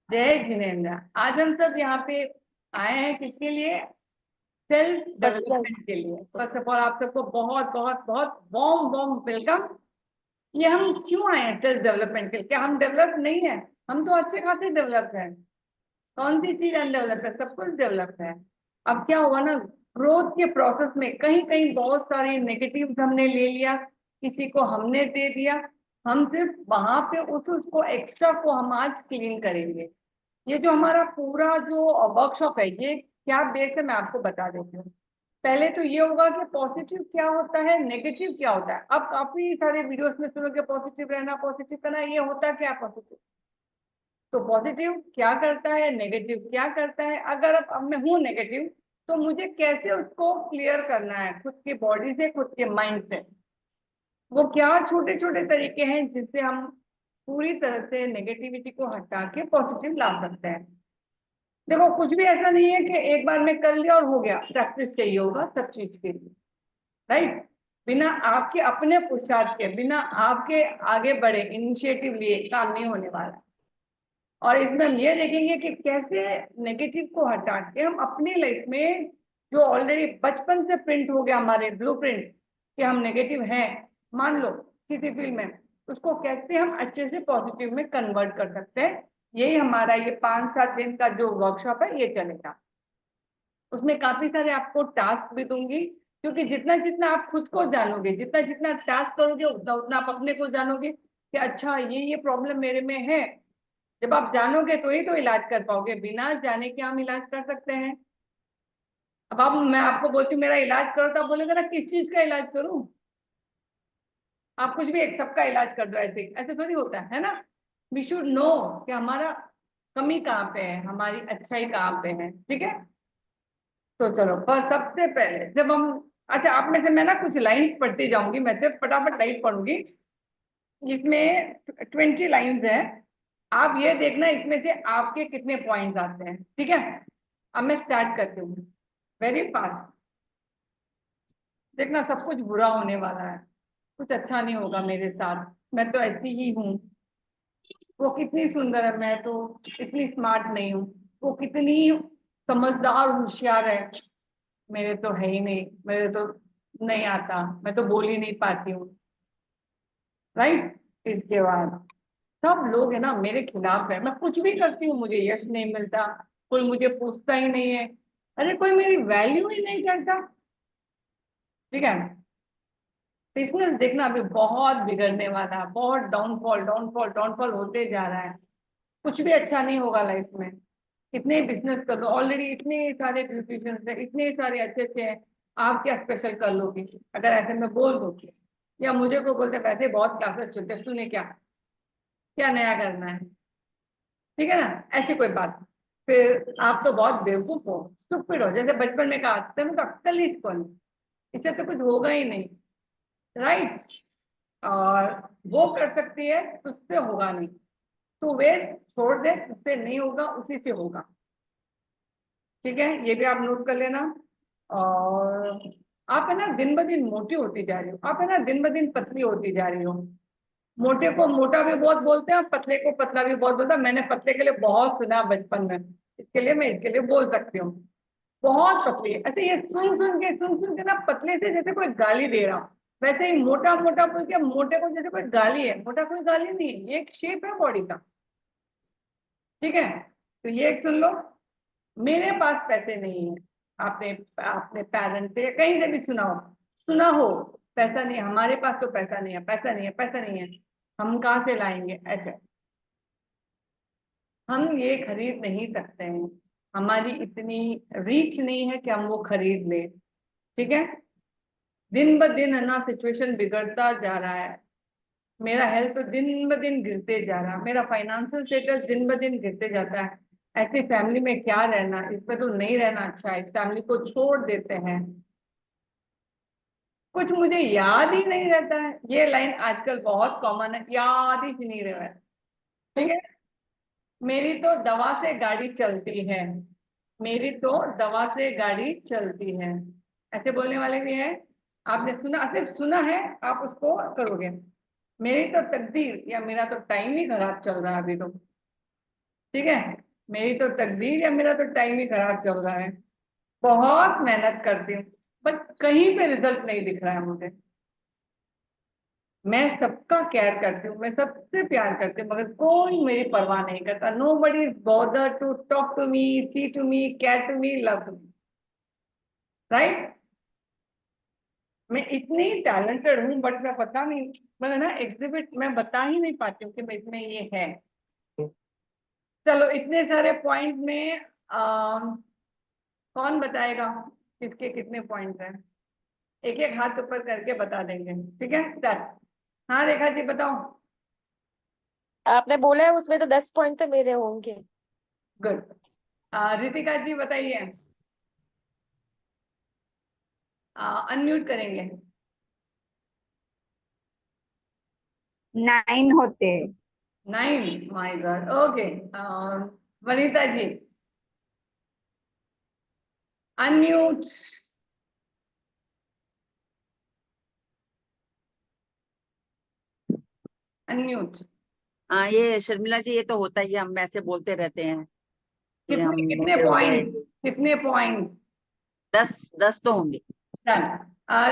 जय जिनेन्द्र। आज हम सब यहाँ पे आए हैं किसके लिए? Self personal. डेवलपमेंट के लिए। फर्स्ट ऑफ ऑल आप सबको बहुत बहुत बहुत वार्म वार्म वेलकम। ये हम क्यों आए हैं सेल्फ डेवलपमेंट के लिए? क्या हम डेवलप नहीं है? हम तो अच्छे खासे डेवलप हैं। कौन सी चीज अनडेवलप है? सब कुछ डेवलप है। अब क्या हुआ ना, ग्रोथ के प्रोसेस में कहीं कहीं बहुत सारे नेगेटिव्स हमने ले लिया, किसी को हमने दे दिया। हम सिर्फ वहां पे उसको एक्स्ट्रा को हम आज क्लीन करेंगे। ये जो हमारा पूरा जो वर्कशॉप है, ये क्या बेस है मैं आपको बता देती हूँ। पहले तो ये होगा कि पॉजिटिव क्या होता है, नेगेटिव क्या होता है। अब काफी सारे वीडियोस में सुनोगे पॉजिटिव रहना, पॉजिटिव करना। ये होता क्या है पॉजिटिव? तो पॉजिटिव क्या करता है, नेगेटिव क्या करता है? अगर अब मैं हूँ नेगेटिव, तो मुझे कैसे उसको क्लियर करना है खुद की बॉडी से, खुद के माइंड से। वो क्या छोटे छोटे तरीके हैं जिससे हम पूरी तरह से नेगेटिविटी को हटा के पॉजिटिव ला सकते हैं। देखो, कुछ भी ऐसा नहीं है कि एक बार में कर लिया और हो गया। प्रैक्टिस चाहिए होगा सब चीज के लिए, राइट? बिना आपके अपने पुरुषार्थ के, बिना आपके आगे बढ़े इनिशिएटिव लिए काम नहीं होने वाला। और इसमें हम ये देखेंगे कि कैसे नेगेटिव को हटा के हम अपनी लाइफ में, जो ऑलरेडी बचपन से प्रिंट हो गया हमारे ब्लूप्रिंट कि हम नेगेटिव हैं, मान लो किसी फील्ड में, उसको कैसे हम अच्छे से पॉजिटिव में कन्वर्ट कर सकते हैं। यही हमारा ये 5-7 दिन का जो वर्कशॉप है ये चलेगा। उसमें काफी सारे आपको टास्क भी दूंगी, क्योंकि जितना जितना आप खुद को जानोगे, जितना जितना टास्क करोगे, उतना उतना आप अपने को जानोगे कि अच्छा ये प्रॉब्लम मेरे में है। जब आप जानोगे तो ही तो इलाज कर पाओगे। बिना जाने के हम इलाज कर सकते हैं? अब आप, मैं आपको बोलती हूँ मेरा इलाज करो, तो आप बोलेगा ना किस चीज का इलाज करूं? आप कुछ भी एक सबका इलाज कर दो, ऐसे ऐसे थोड़ी होता है ना। वी शुड नो कि हमारा कमी कहाँ पे है, हमारी अच्छाई कहाँ पे है। ठीक है, तो चलो बस सबसे पहले जब हम, अच्छा आप में से मैं ना कुछ लाइंस पढ़ती जाऊंगी, मैं सिर्फ फटाफट लाइन पढ़ूंगी। इसमें 20 लाइंस है। आप ये देखना इसमें से आपके कितने पॉइंट्स आते हैं। ठीक है, अब मैं स्टार्ट करती हूँ वेरी फास्ट। देखना, सब कुछ बुरा होने वाला है, कुछ अच्छा नहीं होगा मेरे साथ। मैं तो ऐसी ही हूँ। वो कितनी सुंदर है, मैं तो इतनी स्मार्ट नहीं हूँ। वो कितनी समझदार होशियार है, मेरे तो है ही नहीं, मेरे तो नहीं आता, मैं तो बोल ही नहीं पाती हूँ। राइट? इसके बाद सब लोग है ना मेरे खिलाफ है। मैं कुछ भी करती हूँ मुझे यश नहीं मिलता, कोई मुझे पूछता ही नहीं है। अरे कोई मेरी वैल्यू ही नहीं करता। ठीक है, बिजनेस देखना अभी बहुत बिगड़ने वाला है, बहुत डाउनफॉल डाउनफॉल डाउनफॉल होते जा रहा है। कुछ भी अच्छा नहीं होगा लाइफ में। कितने बिजनेस कर लो, ऑलरेडी इतने सारे ब्यूटिशियंस है, इतने सारे अच्छे अच्छे हैं। आप क्या स्पेशल कर लोगे अगर ऐसे में बोल दो? या मुझे को बोलते वैसे बहुत क्लासेस चलते हैं, तूने क्या क्या नया करना है? ठीक है ना, ऐसी कोई बात। फिर आप तो बहुत बेवकूफ हो, स्टूपिड हो, जैसे बचपन में कहा था तो अक्कल ही कौन, इससे तो कुछ होगा ही नहीं। राइट? और वो कर सकती है, उससे होगा नहीं। तो वेस्ट छोड़ दे, उससे नहीं होगा, उसी से होगा। ठीक है, ये भी आप नोट कर लेना। और आप है ना दिन ब दिन मोटी होती जा रही हो, आप है ना दिन ब दिन पतली होती जा रही हो। मोटे को मोटा भी बहुत बोलते हैं और पतले को पतला भी बहुत बोलता है। मैंने पतले के लिए बहुत सुना बचपन में, इसके लिए मैं इसके लिए बोल सकती हूँ बहुत पतली है। अच्छा, ये सुन सुन के ना पतले से जैसे कोई गाली दे रहा हो, वैसे ही मोटा मोटा बोल के मोटे को जैसे कोई गाली है। मोटा कोई गाली नहीं है, ये एक शेप है बॉडी का। ठीक है, तो ये एक सुन लो। मेरे पास पैसे नहीं है, आपने अपने पेरेंट्स से या कहीं से भी सुना हो पैसा नहीं है, हमारे पास तो पैसा नहीं है, पैसा नहीं है, पैसा नहीं है, हम कहाँ से लाएंगे? ऐसे हम ये खरीद नहीं सकते हैं, हमारी इतनी रीच नहीं है कि हम वो खरीद लें। ठीक है, दिन ब दिन है ना सिचुएशन बिगड़ता जा रहा है। मेरा हेल्थ तो दिन ब दिन गिरते जा रहा है, मेरा फाइनेंशियल स्टेटस दिन ब दिन गिरते जाता है। ऐसी फैमिली में क्या रहना, इसमें तो नहीं रहना अच्छा है, इस फैमिली को छोड़ देते हैं। कुछ मुझे याद ही नहीं रहता है, ये लाइन आजकल बहुत कॉमन है, याद ही नहीं रहा है। ठीक है, मेरी तो दवा से गाड़ी चलती है, मेरी तो दवा से गाड़ी चलती है, ऐसे बोलने वाले भी हैं। आपने सुना, सिर्फ सुना है, आप उसको करोगे। मेरी तो तकदीर या मेरा तो टाइम ही खराब चल रहा है अभी तो। ठीक है, मेरी तो तकदीर या मेरा तो टाइम ही खराब चल रहा है। बहुत मेहनत करती हूँ बट कहीं पे रिजल्ट नहीं दिख रहा है मुझे। मैं सबका केयर करती हूँ, मैं सबसे प्यार करती हूँ, मगर कोई मेरी परवाह नहीं करता। Nobody is bother to talk to me, see to me, care to me, love to me, right. मैं इतनी टैलेंटेड हूँ बट मैं पता नहीं, मैं ना एग्जिबिट मैं बता ही नहीं पाती हूँ कि मैं इसमें ये है। चलो इतने सारे पॉइंट में कौन बताएगा किसके कितने पॉइंट हैं? एक एक हाथ ऊपर करके बता देंगे, ठीक है चल। हाँ रेखा जी बताओ। आपने बोला है उसमें तो 10 पॉइंट तो मेरे होंगे। गुड। रितिका जी बताइए। अनम्यूट करेंगे। 9 होते। 9, my God. Okay, Vanita ji unmute. Unmute. हाँ ये शर्मिला जी, ये तो होता ही है, हम ऐसे बोलते रहते हैं कि हम कितने कितने मोटे हो गए। पॉइंट? कितने पॉइंट? 10 तो होंगे। डन।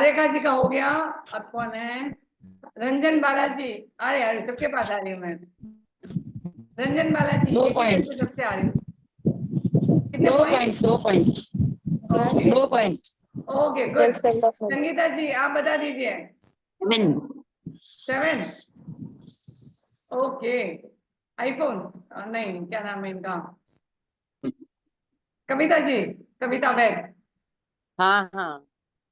रेखा जी का हो गया। अब कौन है? रंजन बालाजी। अरे अरे सबके पास आ रही हूँ मैं। रंजन बालाजी, 2 एक ही पॉइंट, करके सबसे आ रही हूँ। कितने 2 point? Point, 2 point, okay 2 point. Okay good. Sangeeta ji आप बता दीजिए। 7। ओके। आईफोन नहीं, क्या नाम है इनका? कविता जी, कविता वैद। हाँ हाँ,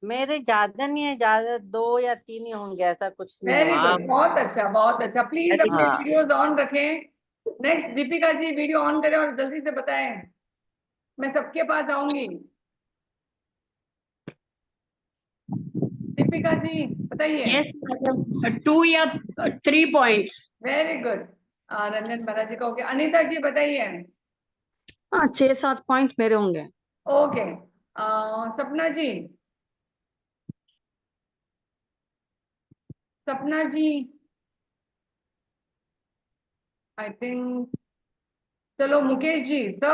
मेरे ज्यादा नहीं है, ज्यादा 2 या 3 ही होंगे, ऐसा कुछ नहीं वेरी है। गुड, बहुत अच्छा बहुत अच्छा। प्लीज अपने हाँ वीडियोस ऑन रखें। Next Deepika ji video on करें और जल्दी से बताएं, मैं सबके पास आऊंगी। दीपिका जी बताइए। यस मैडम, 2 या 3 points. Very good. Ranjan Balaji का हो गया। अनीता जी बताइए। हाँ 6-7 पॉइंट मेरे होंगे। ओके। सपना जी। सपना जी आई थिंक। चलो मुकेश जी तो।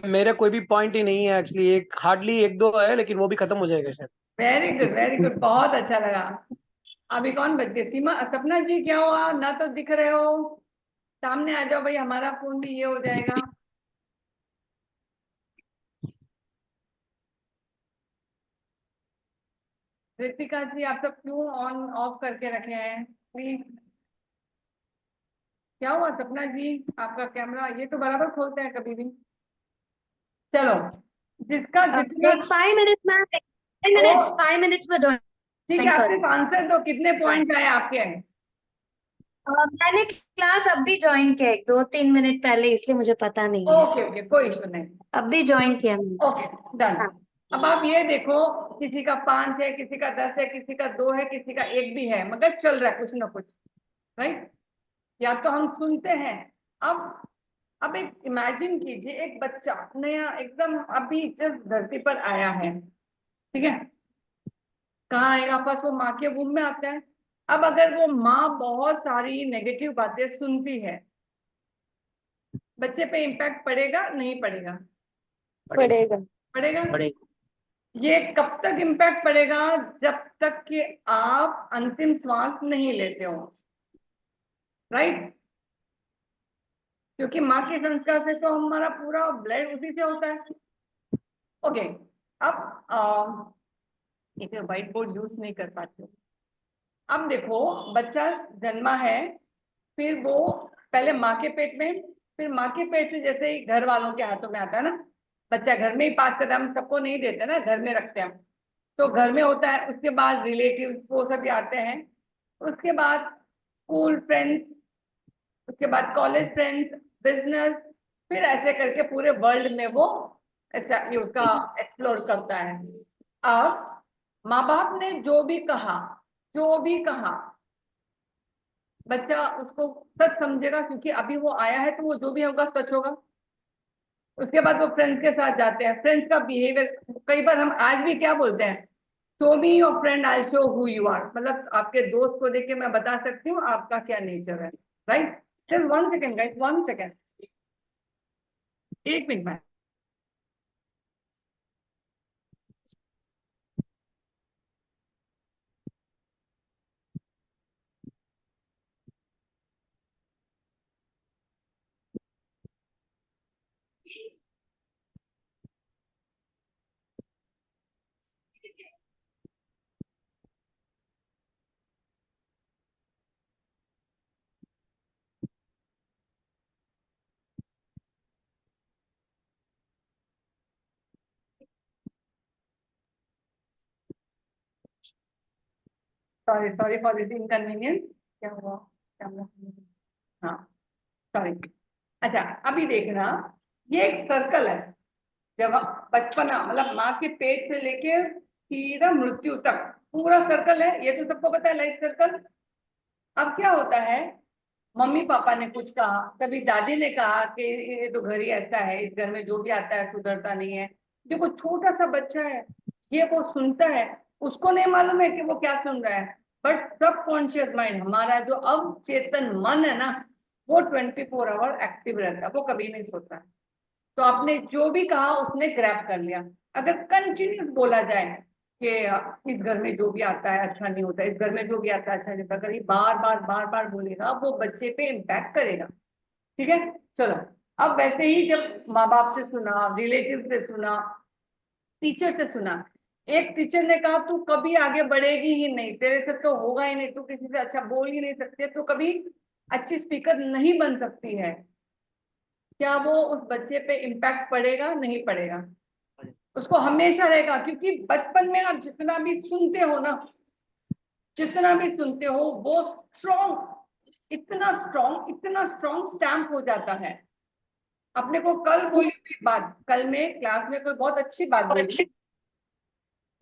मेरे कोई भी पॉइंट ही नहीं है एक्चुअली, एक हार्डली 1-2 है, लेकिन वो भी खत्म हो जाएगा शायद। वेरी गुड वेरी गुड, बहुत अच्छा लगा। अभी कौन बच गए? सीमा, सपना जी क्या हुआ, ना तो दिख रहे हो? सामने आ जाओ भाई, हमारा फोन भी ये हो जाएगा। ऋतिका जी आप सब क्यों ऑन ऑफ करके रखे हैं प्लीज? क्या हुआ सपना जी? आपका कैमरा ये तो बराबर खोलते हैं कभी भी। चलो जिसका जितना। 5 मिनट्स मैम, 5 मिनट्स, 5 मिनट्स में ठीक है, ज्वाइन आप कर। सिर्फ आंसर दो, कितने पॉइंट आए आपके? मैंने क्लास अब भी ज्वाइन किया, 2-3 मिनट पहले, इसलिए मुझे पता नहीं है। ओके ओके कोई इशू नहीं। अब भी ज्वाइन किया मैंने। Okay done. हाँ। अब आप ये देखो, किसी का 5 है, किसी का 10 है, किसी का 2 है, किसी का 1 भी है, मगर चल रहा है कुछ ना कुछ, राइट। या तो हम सुनते हैं। अब एक इमेजिन कीजिए, एक बच्चा नया एकदम अभी जस्ट धरती पर आया है, ठीक है। कहाँ आएगा? फर्स्ट वो माँ के वूम में आता है। अब अगर वो माँ बहुत सारी नेगेटिव बातें सुनती है, बच्चे पे इम्पैक्ट पड़ेगा नहीं पड़ेगा? पड़ेगा। पड़ेगा। पड़ेगा। ये कब तक इम्पैक्ट पड़ेगा? जब तक कि आप अंतिम श्वास नहीं लेते हो, राइट। क्योंकि माँ के संस्कार से तो हमारा पूरा ब्लड उसी से होता है। ओके। अब एक व्हाइट बोर्ड यूज नहीं कर पाते। अब देखो, बच्चा जन्मा है, फिर वो पहले माँ के पेट में, फिर माँ के पेट से जैसे ही घर वालों के हाथों में आता है ना, बच्चा घर में ही पास करता है, हम सबको नहीं देते ना, घर में रखते हैं हम। तो घर में होता है, उसके बाद रिलेटिव वो सब भी आते हैं, उसके बाद स्कूल फ्रेंड्स, उसके बाद कॉलेज फ्रेंड्स, बिजनेस, फिर ऐसे करके पूरे वर्ल्ड में वो ये उसका एक्सप्लोर करता है। अब माँ बाप ने जो भी कहा, जो भी कहा, बच्चा उसको सच समझेगा, क्योंकि अभी वो आया है तो वो जो भी होगा सच होगा। उसके बाद वो फ्रेंड्स के साथ जाते हैं, फ्रेंड्स का बिहेवियर, कई बार हम आज भी क्या बोलते हैं show me your friend, I show who you are, मतलब आपके दोस्त को देख के मैं बता सकती हूँ आपका क्या नेचर है, right? Just 1 second guys, 1 second, 1 minute में। Sorry sorry for this inconvenience. क्या हुआ? क्या हुआ? हाँ, सॉरी। अच्छा, अभी देखना, ये एक सर्कल है। जब बचपना मतलब माँ के पेट से लेके सीधा मृत्यु तक पूरा सर्कल है, ये तो सबको पता है, लाइफ सर्कल। अब क्या होता है, मम्मी पापा ने कुछ कहा, कभी दादी ने कहा कि ये तो घर ही ऐसा है, इस घर में जो भी आता है सुधरता नहीं है। देखो छोटा सा बच्चा है, ये वो सुनता है, उसको नहीं मालूम है कि वो क्या सुन रहा है, बट सबकॉन्शियस माइंड हमारा जो अवचेतन मन है ना, वो 24 आवर एक्टिव रहता है, वो कभी नहीं सोता है। तो आपने जो भी कहा उसने ग्रैब कर लिया। अगर कंटिन्यूस बोला जाए कि इस घर में जो भी आता है अच्छा नहीं होता, इस घर में जो भी आता है अच्छा नहीं होता, अगर ये बार बार बोलेगा, वो बच्चे पे इम्पैक्ट करेगा। ठीक है, चलो। अब वैसे ही जब माँ बाप से सुना, रिलेटिव से सुना, टीचर से सुना, एक टीचर ने कहा तू कभी आगे बढ़ेगी ही नहीं, तेरे से तो होगा ही नहीं, तू किसी से अच्छा बोल ही नहीं सकती, तू कभी अच्छी स्पीकर नहीं बन सकती है। क्या वो उस बच्चे पे इम्पैक्ट पड़ेगा? नहीं पड़ेगा, उसको हमेशा रहेगा। क्योंकि बचपन में आप जितना भी सुनते हो ना, जितना भी सुनते हो, वो स्ट्रॉन्ग, इतना स्ट्रॉन्ग स्टैम्प हो जाता है। अपने को कल बोली हुई बात, कल में क्लास में कोई बहुत अच्छी बात बोली,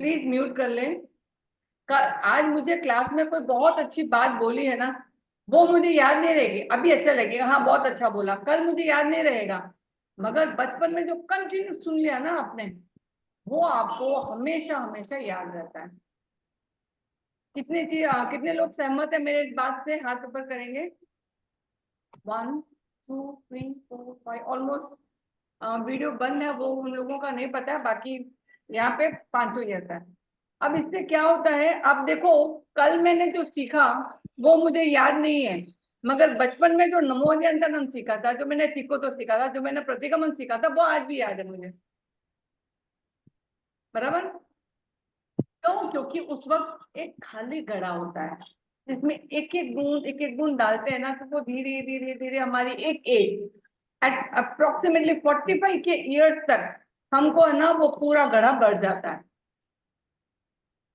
प्लीज म्यूट कर लें। आज मुझे क्लास में कोई बहुत अच्छी बात बोली है ना, वो मुझे याद नहीं रहेगी। अभी अच्छा लगेगा, हाँ बहुत अच्छा बोला, कल मुझे याद नहीं रहेगा। मगर बचपन में जो कंटिन्यू सुन लिया ना आपने, वो आपको हमेशा हमेशा याद रहता है। कितने लोग सहमत है मेरे इस बात से? हाथ ऊपर करेंगे। 1 2 3 4 5, ऑलमोस्ट। वीडियो बंद है, वो उन लोगों का नहीं पता है, बाकी यहाँ पे 5 ही आता है। अब इससे क्या होता है, अब देखो, कल मैंने जो सीखा वो मुझे याद नहीं है, मगर बचपन में जो नमोनियंत्रण सीखा था, जो मैंने सीखो तो सीखा था, जो मैंने प्रतिगमन सीखा था, वो आज भी याद है मुझे, बराबर। क्यों? क्योंकि उस वक्त एक खाली घड़ा होता है जिसमें एक एक बूंद डालते हैं ना, तो वो धीरे धीरे धीरे हमारी एक एज एट अप्रोक्सीमेटली 45 के ईयर्स तक हमको है ना वो पूरा घड़ा बढ़ जाता है।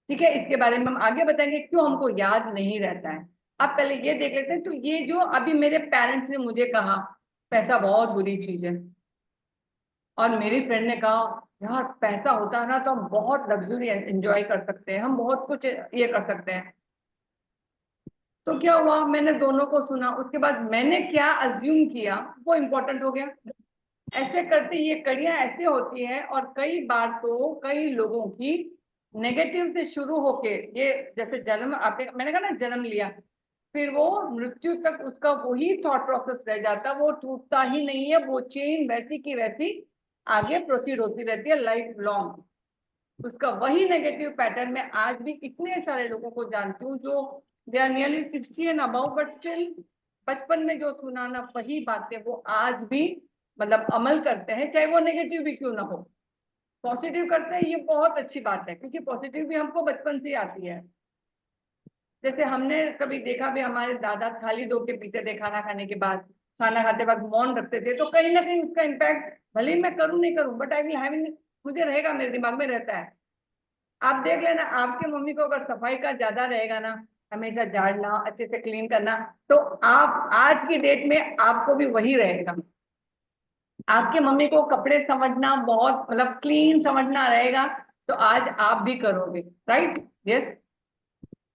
ठीक है, इसके बारे में हम आगे बताएंगे क्यों हमको याद नहीं रहता है। अब पहले ये देख लेते हैं। तो ये जो अभी मेरे पेरेंट्स ने मुझे कहा पैसा बहुत बुरी चीज है, और मेरी फ्रेंड ने कहा यार पैसा होता है ना तो हम बहुत लग्जरी एंजॉय कर सकते हैं, हम बहुत कुछ ये कर सकते हैं। तो क्या हुआ, मैंने दोनों को सुना, उसके बाद मैंने क्या अज्यूम किया वो इम्पोर्टेंट हो गया। ऐसे करते ये कड़ियां ऐसे होती है, और कई बार तो कई लोगों की नेगेटिव से शुरू होके, ये जैसे जन्म आपने, मैंने कहा ना जन्म लिया, फिर वो मृत्यु तक उसका वही थॉट प्रोसेस रह जाता, वो टूटता ही नहीं है, वो चेन वैसी की वैसी आगे प्रोसीड होती रहती है लाइफ लॉन्ग। उसका वही नेगेटिव पैटर्न में आज भी इतने सारे लोगों को जानती हूँ जो they are nearly 60 and above, but still बचपन में जो सुना ना वही बातें वो आज भी मतलब अमल करते हैं, चाहे वो नेगेटिव भी क्यों ना हो। पॉजिटिव करते हैं, ये बहुत अच्छी बात है, क्योंकि पॉजिटिव भी हमको बचपन से आती है। जैसे हमने कभी देखा भी, हमारे दादा थाली धो के पीते थे खाना खाने के बाद, खाना खाते वक्त मौन रखते थे, तो कहीं ना कहीं उसका इम्पैक्ट भले ही मैं करूँ नहीं करूँ, बट आई विल हैव, मुझे रहेगा, मेरे दिमाग में रहता है। आप देख लेना, आपके मम्मी को अगर सफाई का ज्यादा रहेगा ना, हमेशा झाड़ना, अच्छे से क्लीन करना, तो आप आज की डेट में आपको भी वही रहेगा। आपके मम्मी को कपड़े समझना बहुत मतलब क्लीन समझना रहेगा, तो आज आप भी करोगे, राइट? यस।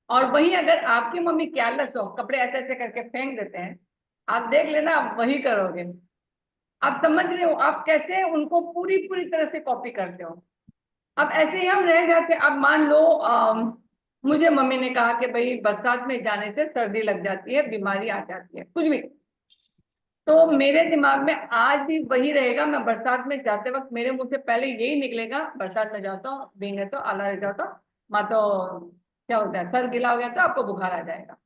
और वही अगर आपकी मम्मी केयरलेस हो, कपड़े ऐसे ऐसे करके फेंक देते हैं, आप देख लेना आप वही करोगे। आप समझ रहे हो आप कैसे उनको पूरी पूरी तरह से कॉपी करते हो। अब ऐसे ही हम रह जाते। अब मान लो मुझे मम्मी ने कहा कि भाई बरसात में जाने से सर्दी लग जाती है, बीमारी आ जाती है, कुछ भी, तो मेरे दिमाग में आज भी वही रहेगा। मैं बरसात में जाते वक्त मेरे मुंह से पहले यही निकलेगा, बरसात में जाता हूँ भीगे तो आला रह जाता, माँ तो क्या होता है, सर गीला हो गया तो आपको बुखार आ जाएगा।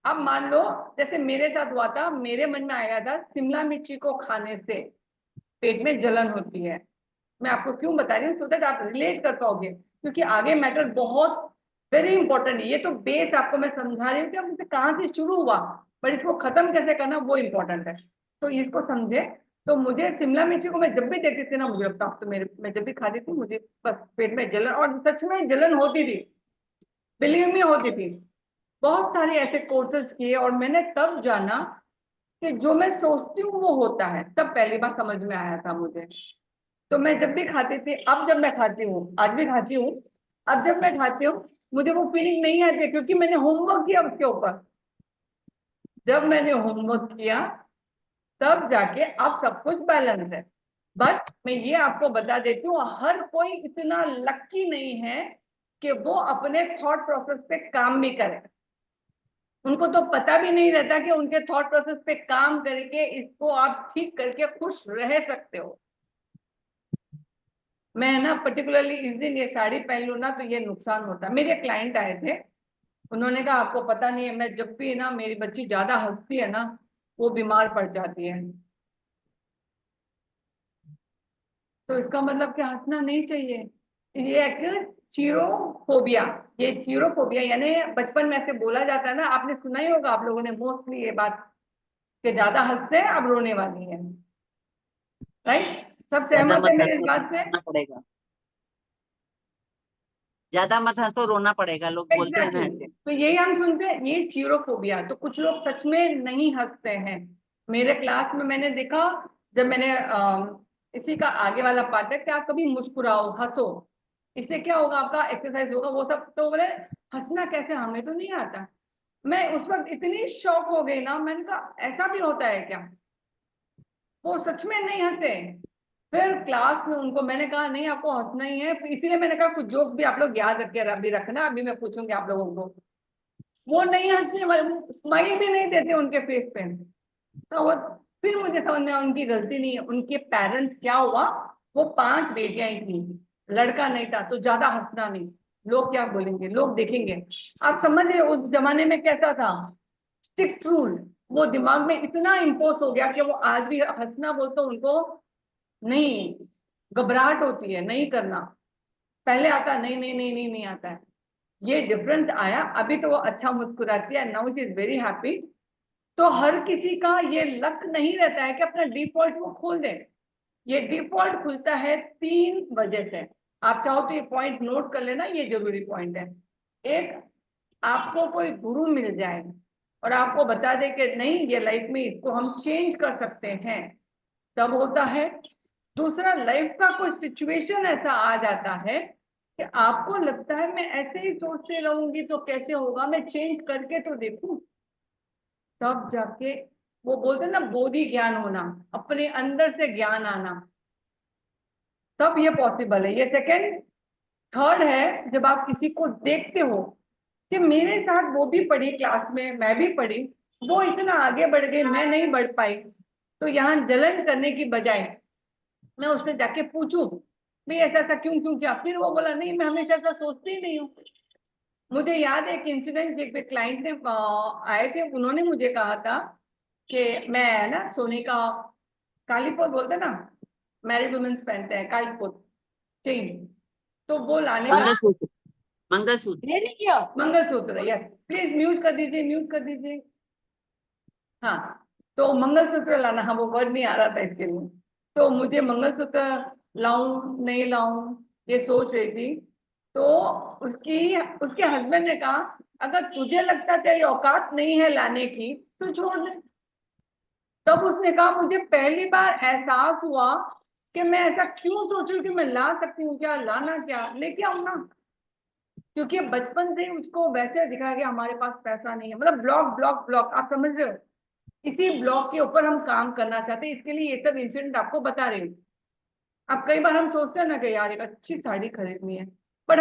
अब मान लो जैसे मेरे साथ हुआ था, मेरे मन में आया था शिमला मिर्ची को खाने से पेट में जलन होती है। मैं आपको क्यों बता रही हूँ, सो दैट आप रिलेट कर पाओगे, क्योंकि आगे मैटर बहुत वेरी इंपॉर्टेंट है। ये तो बेस आपको मैं समझा रही हूँ कि अब इसे कहाँ से शुरू हुआ, पर इसको खत्म कैसे करना वो इम्पोर्टेंट है। तो इसको समझे। तो मुझे शिमला मिर्ची को मैं जब भी देखती थी ना, मुझे लगता अब तो मेरे, मैं जब भी खाती थी मुझे बस पेट में जलन, और सच में जलन होती थी, बिलीव मी होती थी। बहुत सारे ऐसे कोर्सेज किए और मैंने तब जाना कि जो मैं सोचती हूँ वो होता है, तब पहली बार समझ में आया था मुझे। तो मैं जब भी खाती थी, अब जब मैं खाती हूँ, आज भी खाती हूँ, अब जब मैं खाती हूँ मुझे वो फीलिंग नहीं आती है, क्योंकि मैंने होमवर्क किया उसके ऊपर। जब मैंने होमवर्क किया तब जाके अब सब कुछ बैलेंस है। बट मैं ये आपको बता देती हूँ, हर कोई इतना लकी नहीं है कि वो अपने थॉट प्रोसेस पे काम भी करे। उनको तो पता भी नहीं रहता कि उनके थॉट प्रोसेस पे काम करके इसको आप ठीक करके खुश रह सकते हो। मैं ना पर्टिकुलरली इस दिन ये साड़ी पहन लूँ ना तो ये नुकसान होता है। मेरे क्लाइंट आए थे, उन्होंने कहा आपको पता नहीं है, मैं जब भी ना मेरी बच्ची ज्यादा हंसती है ना वो बीमार पड़ जाती है। तो इसका मतलब कि हंसना नहीं चाहिए। ये एक चीरोफोबिया, ये चीरोफोबिया यानी बचपन में ऐसे बोला जाता है ना, आपने सुना ही होगा आप लोगों ने मोस्टली ये बात कि ज्यादा हंसते हैं अब रोने वाली है। राइट, सब ज्यादा सहमत है मत मेरे इस हंसो बात से? रोना पड़ेगा, ज्यादा मत हंसो रोना पड़ेगा, लोग बोलते हैं ना एग्जैक्टली, ऐसे। तो यही हम सुनते हैं, ये चीरोफोबिया। तो कुछ लोग सच में नहीं हंसते हैं। मेरे क्लास में मैंने देखा, जब मैंने इसी का आगे वाला पार्ट है कि आप कभी मुस्कुराओ, हंसो, इससे क्या होगा, आपका एक्सरसाइज होगा, वो सब। तो बोले हंसना कैसे, हमें तो नहीं आता। मैं उस वक्त इतनी शॉक हो गई ना, मैंने कहा ऐसा भी होता है क्या। वो सच में नहीं हंसे। फिर क्लास में उनको मैंने कहा नहीं आपको हंसना ही है, फिर इसीलिए मैंने कहा कुछ जोक भी आप लोग याद रख के अभी रखना, अभी मैं पूछूंगी आप लोगों को। वो नहीं हंसने, स्माइल भी नहीं देते उनके फेस पे। तो वो, फिर मुझे समझ में आया उनकी गलती नहीं है, उनके पेरेंट्स, क्या हुआ, वो 5 बेटियां ही थी, लड़का नहीं था, तो ज्यादा हंसना नहीं, लोग क्या बोलेंगे, लोग देखेंगे। आप समझ रहे हो उस जमाने में कैसा था, स्ट्रिक्ट रूल। वो दिमाग में इतना इम्पोज हो गया कि वो आज भी हंसना बोलते उनको नहीं, घबराहट होती है, नहीं करना। पहले आता नहीं नहीं नहीं नहीं नहीं आता है। ये डिफरेंस आया, अभी तो वो अच्छा मुस्कुराती है, now she is very happy. तो हर किसी का ये लक नहीं रहता है कि अपना डिफॉल्ट वो खोल दे। ये डिफॉल्ट खुलता है 3 वजह से। आप चाहो तो ये पॉइंट नोट कर लेना, ये जरूरी पॉइंट है। एक, आपको कोई गुरु मिल जाए और आपको बता दे कि नहीं ये लाइफ में इसको हम चेंज कर सकते हैं, तब होता है। दूसरा, लाइफ का कोई सिचुएशन ऐसा आ जाता है कि आपको लगता है मैं ऐसे ही सोचते रहूंगी तो कैसे होगा, मैं चेंज करके तो देखूं, तब जाके वो बोलते हैं ना बोधि ज्ञान होना, अपने अंदर से ज्ञान आना, तब ये पॉसिबल है। ये सेकंड। थर्ड है, जब आप किसी को देखते हो कि मेरे साथ वो भी पढ़ी क्लास में, मैं भी पढ़ी, वो इतना आगे बढ़ गई, मैं नहीं बढ़ पाई, तो यहाँ जलन करने की बजाय मैं उससे जाके पूछूं भाई ऐसा ऐसा क्यों क्यों किया, फिर वो बोला नहीं मैं हमेशा ऐसा सोचती ही नहीं हूँ। मुझे याद है एक इंसिडेंट, एक क्लाइंट ने आए थे, उन्होंने मुझे कहा था कि मैं ना सोने का कालीपोत बोलते ना, मैरिड वुमेन्स पहनते हैं कालीपोत, चेन, तो वो लाने का। मंगलसूत्र, मंगलसूत्र। नहीं किया, मंगलसूत्र, यस। प्लीज म्यूट कर दीजिए, म्यूट कर दीजिए। हाँ, तो मंगलसूत्र लाना, हाँ वो वर्ड नहीं आ रहा था इसके लिए। तो मुझे मंगलसूत्र लाऊं नहीं लाऊं ये सोच रही थी। तो उसके हस्बैंड ने कहा अगर तुझे लगता तेरी औकात नहीं है लाने की तो छोड़ दे। तब उसने कहा मुझे पहली बार एहसास हुआ कि मैं ऐसा क्यों सोचूं कि मैं ला सकती हूँ, क्या लाना, क्या लेके आऊं ना। क्योंकि बचपन से ही उसको वैसे दिखा कि हमारे पास पैसा नहीं है, मतलब ब्लॉक ब्लॉक ब्लॉक, आप समझ रहे हो। इसी ब्लॉक के ऊपर हम काम करना चाहते हैं, इसके लिए ये सब इंसिडेंट आपको बता रही हूँ। अब कई बार हम सोचते हैं ना कि यार एक अच्छी साड़ी खरीदनी है, पर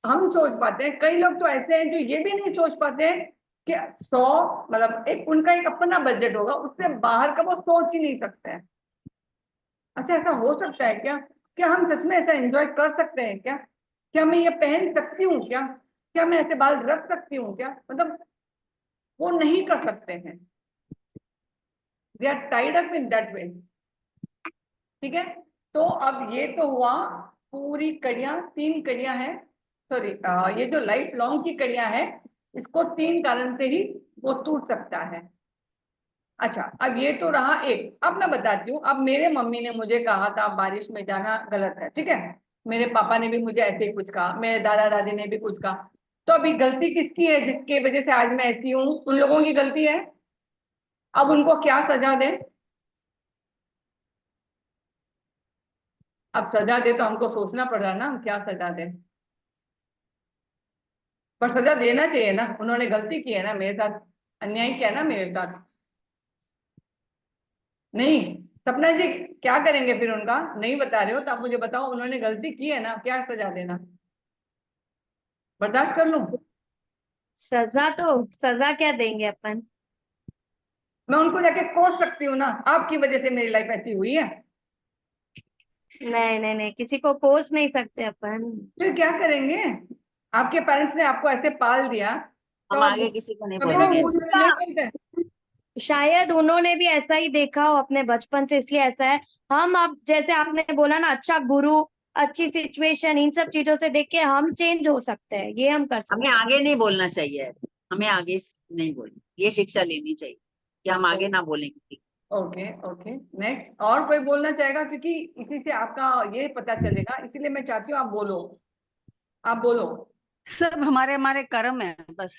हम सोच पाते हैं, कई लोग तो ऐसे हैं जो ये भी नहीं सोच पाते हैं कि 100, मतलब एक उनका एक अपना बजट होगा, उससे बाहर का वो सोच ही नहीं सकते हैं। अच्छा, ऐसा हो सकता है क्या? क्या हम सच में ऐसा एंजॉय कर सकते हैं क्या? क्या मैं ये पहन सकती हूँ क्या? क्या मैं ऐसे बाल रख सकती हूँ क्या? मतलब वो नहीं कर सकते हैं, they are tied up in that way. ठीक है, तो अब ये तो हुआ पूरी कड़ियां, 3 कड़ियां हैं, सॉरी, ये जो लाइफ लॉन्ग की कड़ियां हैं, इसको 3 कारण से ही वो टूट सकता है। अच्छा, अब ये तो रहा एक। अब मैं बताती हूँ, अब मेरे मम्मी ने मुझे कहा था बारिश में जाना गलत है, ठीक है, मेरे पापा ने भी मुझे ऐसे ही कुछ कहा, मेरे दादा दादी ने भी कुछ कहा, तो अभी गलती किसकी है जिसके वजह से आज मैं ऐसी हूँ? उन लोगों की गलती है। अब उनको क्या सजा दें? अब सजा दे तो हमको सोचना पड़ रहा है ना, हम क्या सजा दें, पर सजा देना चाहिए ना, उन्होंने गलती की है ना मेरे साथ, अन्याय किया ना मेरे साथ। नहीं, सपना जी क्या करेंगे फिर? उनका नहीं बता रहे हो तो आप मुझे बताओ, उन्होंने गलती की है ना, क्या सजा देना? बर्दाश्त कर लूं? सजा क्या देंगे अपन? मैं उनको जाके कोस सकती हूँ ना, आपकी वजह से मेरी लाइफ ऐसी हुई है। नहीं नहीं नहीं, किसी को कोस नहीं सकते अपन। फिर क्या करेंगे? आपके पेरेंट्स ने आपको ऐसे पाल दिया, तो हम आप आगे किसी को नहीं कभी तो कभी बोलेंगे बुरे ऐसे। में नहीं बोलते? शायद उन्होंने भी ऐसा ही देखा हो अपने बचपन से, इसलिए ऐसा है। हम अब जैसे आपने बोला ना, अच्छा गुरु, अच्छी सिचुएशन, इन सब चीजों से देख के हम चेंज हो सकते हैं, ये हम कर हमें सकते हैं। आगे नहीं बोलना चाहिए ऐसे, हमें आगे नहीं बोलना, ये शिक्षा लेनी चाहिए कि हम आगे ना बोलें किसी को। Okay okay, next. और कोई बोलना चाहेगा? क्योंकि इसी से आपका ये पता चलेगा, इसीलिए मैं चाहती हूँ आप बोलो, आप बोलो। सब हमारे हमारे कर्म है बस,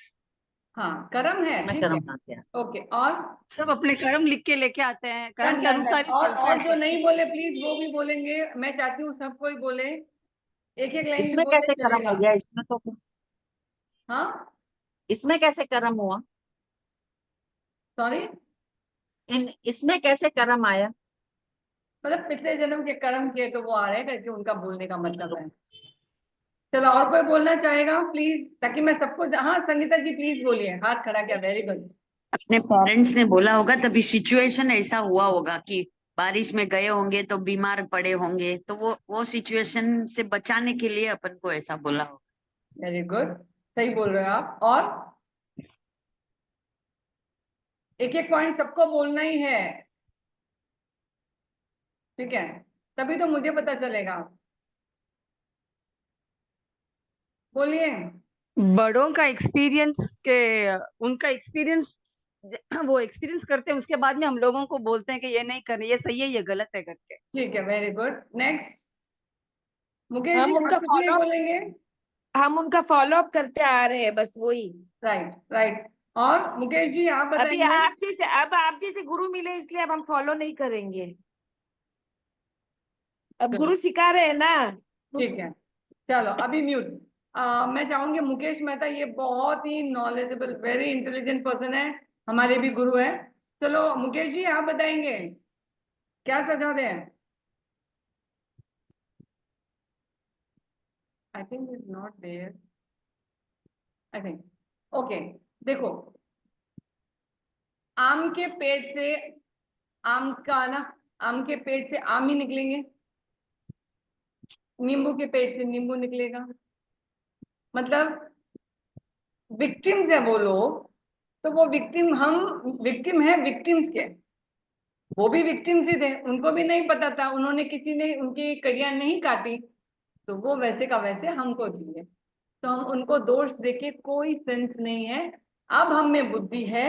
हाँ, कर्म है, इसमें ठीक है। कर्म आते हैं। ओके, और सब अपने कर्म लिख के लेके आते हैं, कर्म डन के डन डन। अनुसार ही चलता और है जो सब नहीं कुछ। बोले प्लीज वो भी बोलेंगे, मैं चाहती हूँ सब कोई बोले, एक एक लाइन भी इसमें बोले कैसे कर्म चलेगा। हो गया? इसमें तो, हाँ, इसमें कैसे कर्म हुआ? सॉरी, इसमें कैसे कर्म आया? मतलब पिछले जन्म के कर्म किए तो वो आ रहे हैं करके उनका बोलने का मतलब है। चलो, और कोई बोलना चाहेगा प्लीज, ताकि मैं सबको, हाँ संगीता जी प्लीज बोलिए, हाथ खड़ा किया, वेरी गुड। अपने पेरेंट्स ने बोला होगा, तभी सिचुएशन ऐसा हुआ होगा कि बारिश में गए होंगे तो बीमार पड़े होंगे, तो वो सिचुएशन से बचाने के लिए अपन को ऐसा बोला होगा। वेरी गुड, सही बोल रहे हो आप। और एक एक पॉइंट सबको बोलना ही है, ठीक है, तभी तो मुझे पता चलेगा। बोलिए। बड़ों का एक्सपीरियंस के, उनका एक्सपीरियंस, वो एक्सपीरियंस करते हैं, उसके बाद में हम लोगों को बोलते हैं कि ये नहीं करना, ये सही है, ये गलत है करके। ठीक है, very good, next. Mukesh ji हम आप उनका कुछ नहीं फॉलो बोलेंगे? हम उनका फॉलो अप करते आ रहे हैं, बस वही। Right right. और मुकेश जी आप अभी बताएंगे? आप जैसे गुरु मिले, इसलिए अब हम फॉलो नहीं करेंगे। अब चलो, गुरु सिखा रहे हैं ना। ठीक है, चलो अभी म्यूट। मैं चाहूंगी मुकेश मेहता, ये बहुत ही नॉलेजेबल, वेरी इंटेलिजेंट पर्सन है, हमारे भी गुरु है। चलो मुकेश जी आप बताएंगे, क्या सजा दें? I think is not there, I think. Okay, देखो, आम के पेड़ से, आम का ना, आम के पेड़ से आम ही निकलेंगे, नींबू के पेड़ से नींबू निकलेगा, मतलब विक्टिम्स है वो लोग, तो वो विक्टिम, हम विक्टिम है विक्टिम्स के, वो भी विक्टिम्स ही थे, उनको भी नहीं पता था, उन्होंने, किसी ने उनकी कड़ियां नहीं काटी, तो वो वैसे का वैसे हमको दिए, तो हम उनको दोष देके कोई सेंस नहीं है। अब हम में बुद्धि है,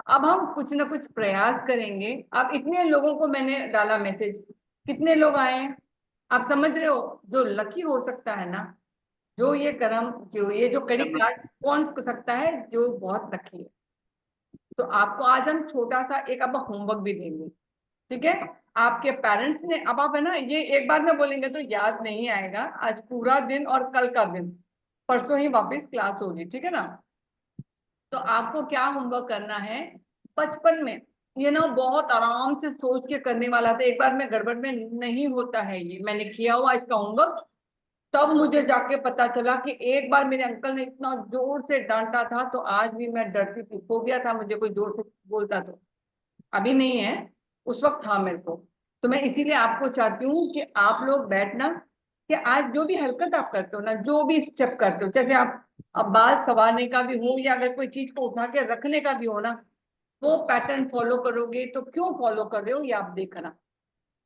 अब हम कुछ ना कुछ प्रयास करेंगे। अब इतने लोगों को मैंने डाला मैसेज, कितने लोग आए? आप समझ रहे हो, जो लकी हो सकता है ना, जो ये कर्म, जो ये जो कड़ी काट कौन सकता है, जो बहुत लकी है। तो आपको आज हम छोटा सा एक अब होमवर्क भी देंगे, ठीक है? आपके पेरेंट्स ने, अब आप है ना, ये एक बार में बोलेंगे तो याद नहीं आएगा, आज पूरा दिन और कल का दिन, परसों ही वापस क्लास होगी, ठीक है ना? तो आपको क्या होमवर्क करना है, बचपन में ये ना बहुत आराम से सोच के करने वाला था, एक बार में गड़बड़ में नहीं होता है ये। मैंने किया हुआ इसका होमवर्क, तब मुझे जाके पता चला कि एक बार मेरे अंकल ने इतना जोर से डांटा था, तो आज भी मैं डरती थी, हो गया था मुझे कोई जोर से बोलता तो। अभी नहीं है, उस वक्त था मेरे को। तो मैं इसीलिए आपको चाहती हूँ कि आप लोग बैठना, कि आज जो भी हरकत आप करते हो ना, जो भी स्टेप करते हो, चाहे आप अब बाल संवारने का भी हो या अगर कोई चीज को उठा के रखने का भी हो ना, वो पैटर्न फॉलो करोगे। तो क्यों फॉलो कर रहे हो ये आप देखना,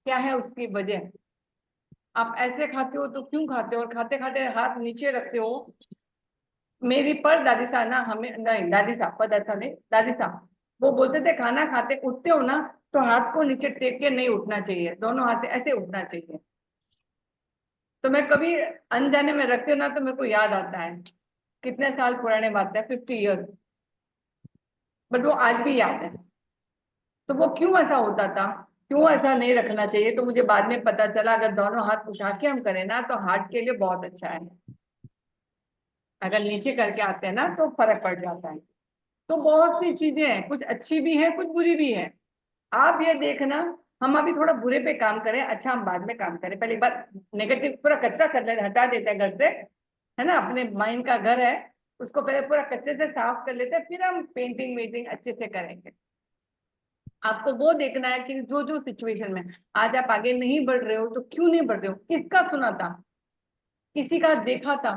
क्या है उसकी वजह। आप ऐसे खाते हो तो क्यों खाते हो, और खाते खाते हाथ नीचे रखते हो। मेरी पर दादी साहब ना, हमें नहीं दादी साहब, पर दादी साहब नहीं, दादी साहब वो बोलते थे खाना खाते उठते हो ना, तो हाथ को नीचे टेक के नहीं उठना चाहिए, दोनों हाथ से ऐसे उठना चाहिए। तो मैं कभी अनजाने में रखती हूँ ना, तो मेरे को याद आता है, कितने साल पुराने बात है, 50 ईयर्स, बट वो आज भी याद है। तो वो क्यों ऐसा होता था, क्यों ऐसा नहीं रखना चाहिए, तो मुझे बाद में पता चला अगर दोनों हाथ उठा के हम करें ना, तो हार्ट के लिए बहुत अच्छा है। अगर नीचे करके आते हैं ना, तो फर्क पड़ जाता है। तो बहुत सी चीजें हैं, कुछ अच्छी भी है, कुछ बुरी भी है। आप ये देखना, हम अभी थोड़ा बुरे पे काम करें, अच्छा हम बाद में काम करें। पहले एक बार नेगेटिव पूरा कचरा कर लेते, हटा देते हैं घर से, है ना, अपने माइंड का घर है, उसको पहले पूरा कचरे से साफ कर लेते हैं, फिर हम पेंटिंग वेंटिंग अच्छे से करेंगे। आपको वो देखना है कि जो जो सिचुएशन में आज आप आगे नहीं बढ़ रहे हो, तो क्यों नहीं बढ़ रहे हो, किसका सुना था, किसी का देखा था,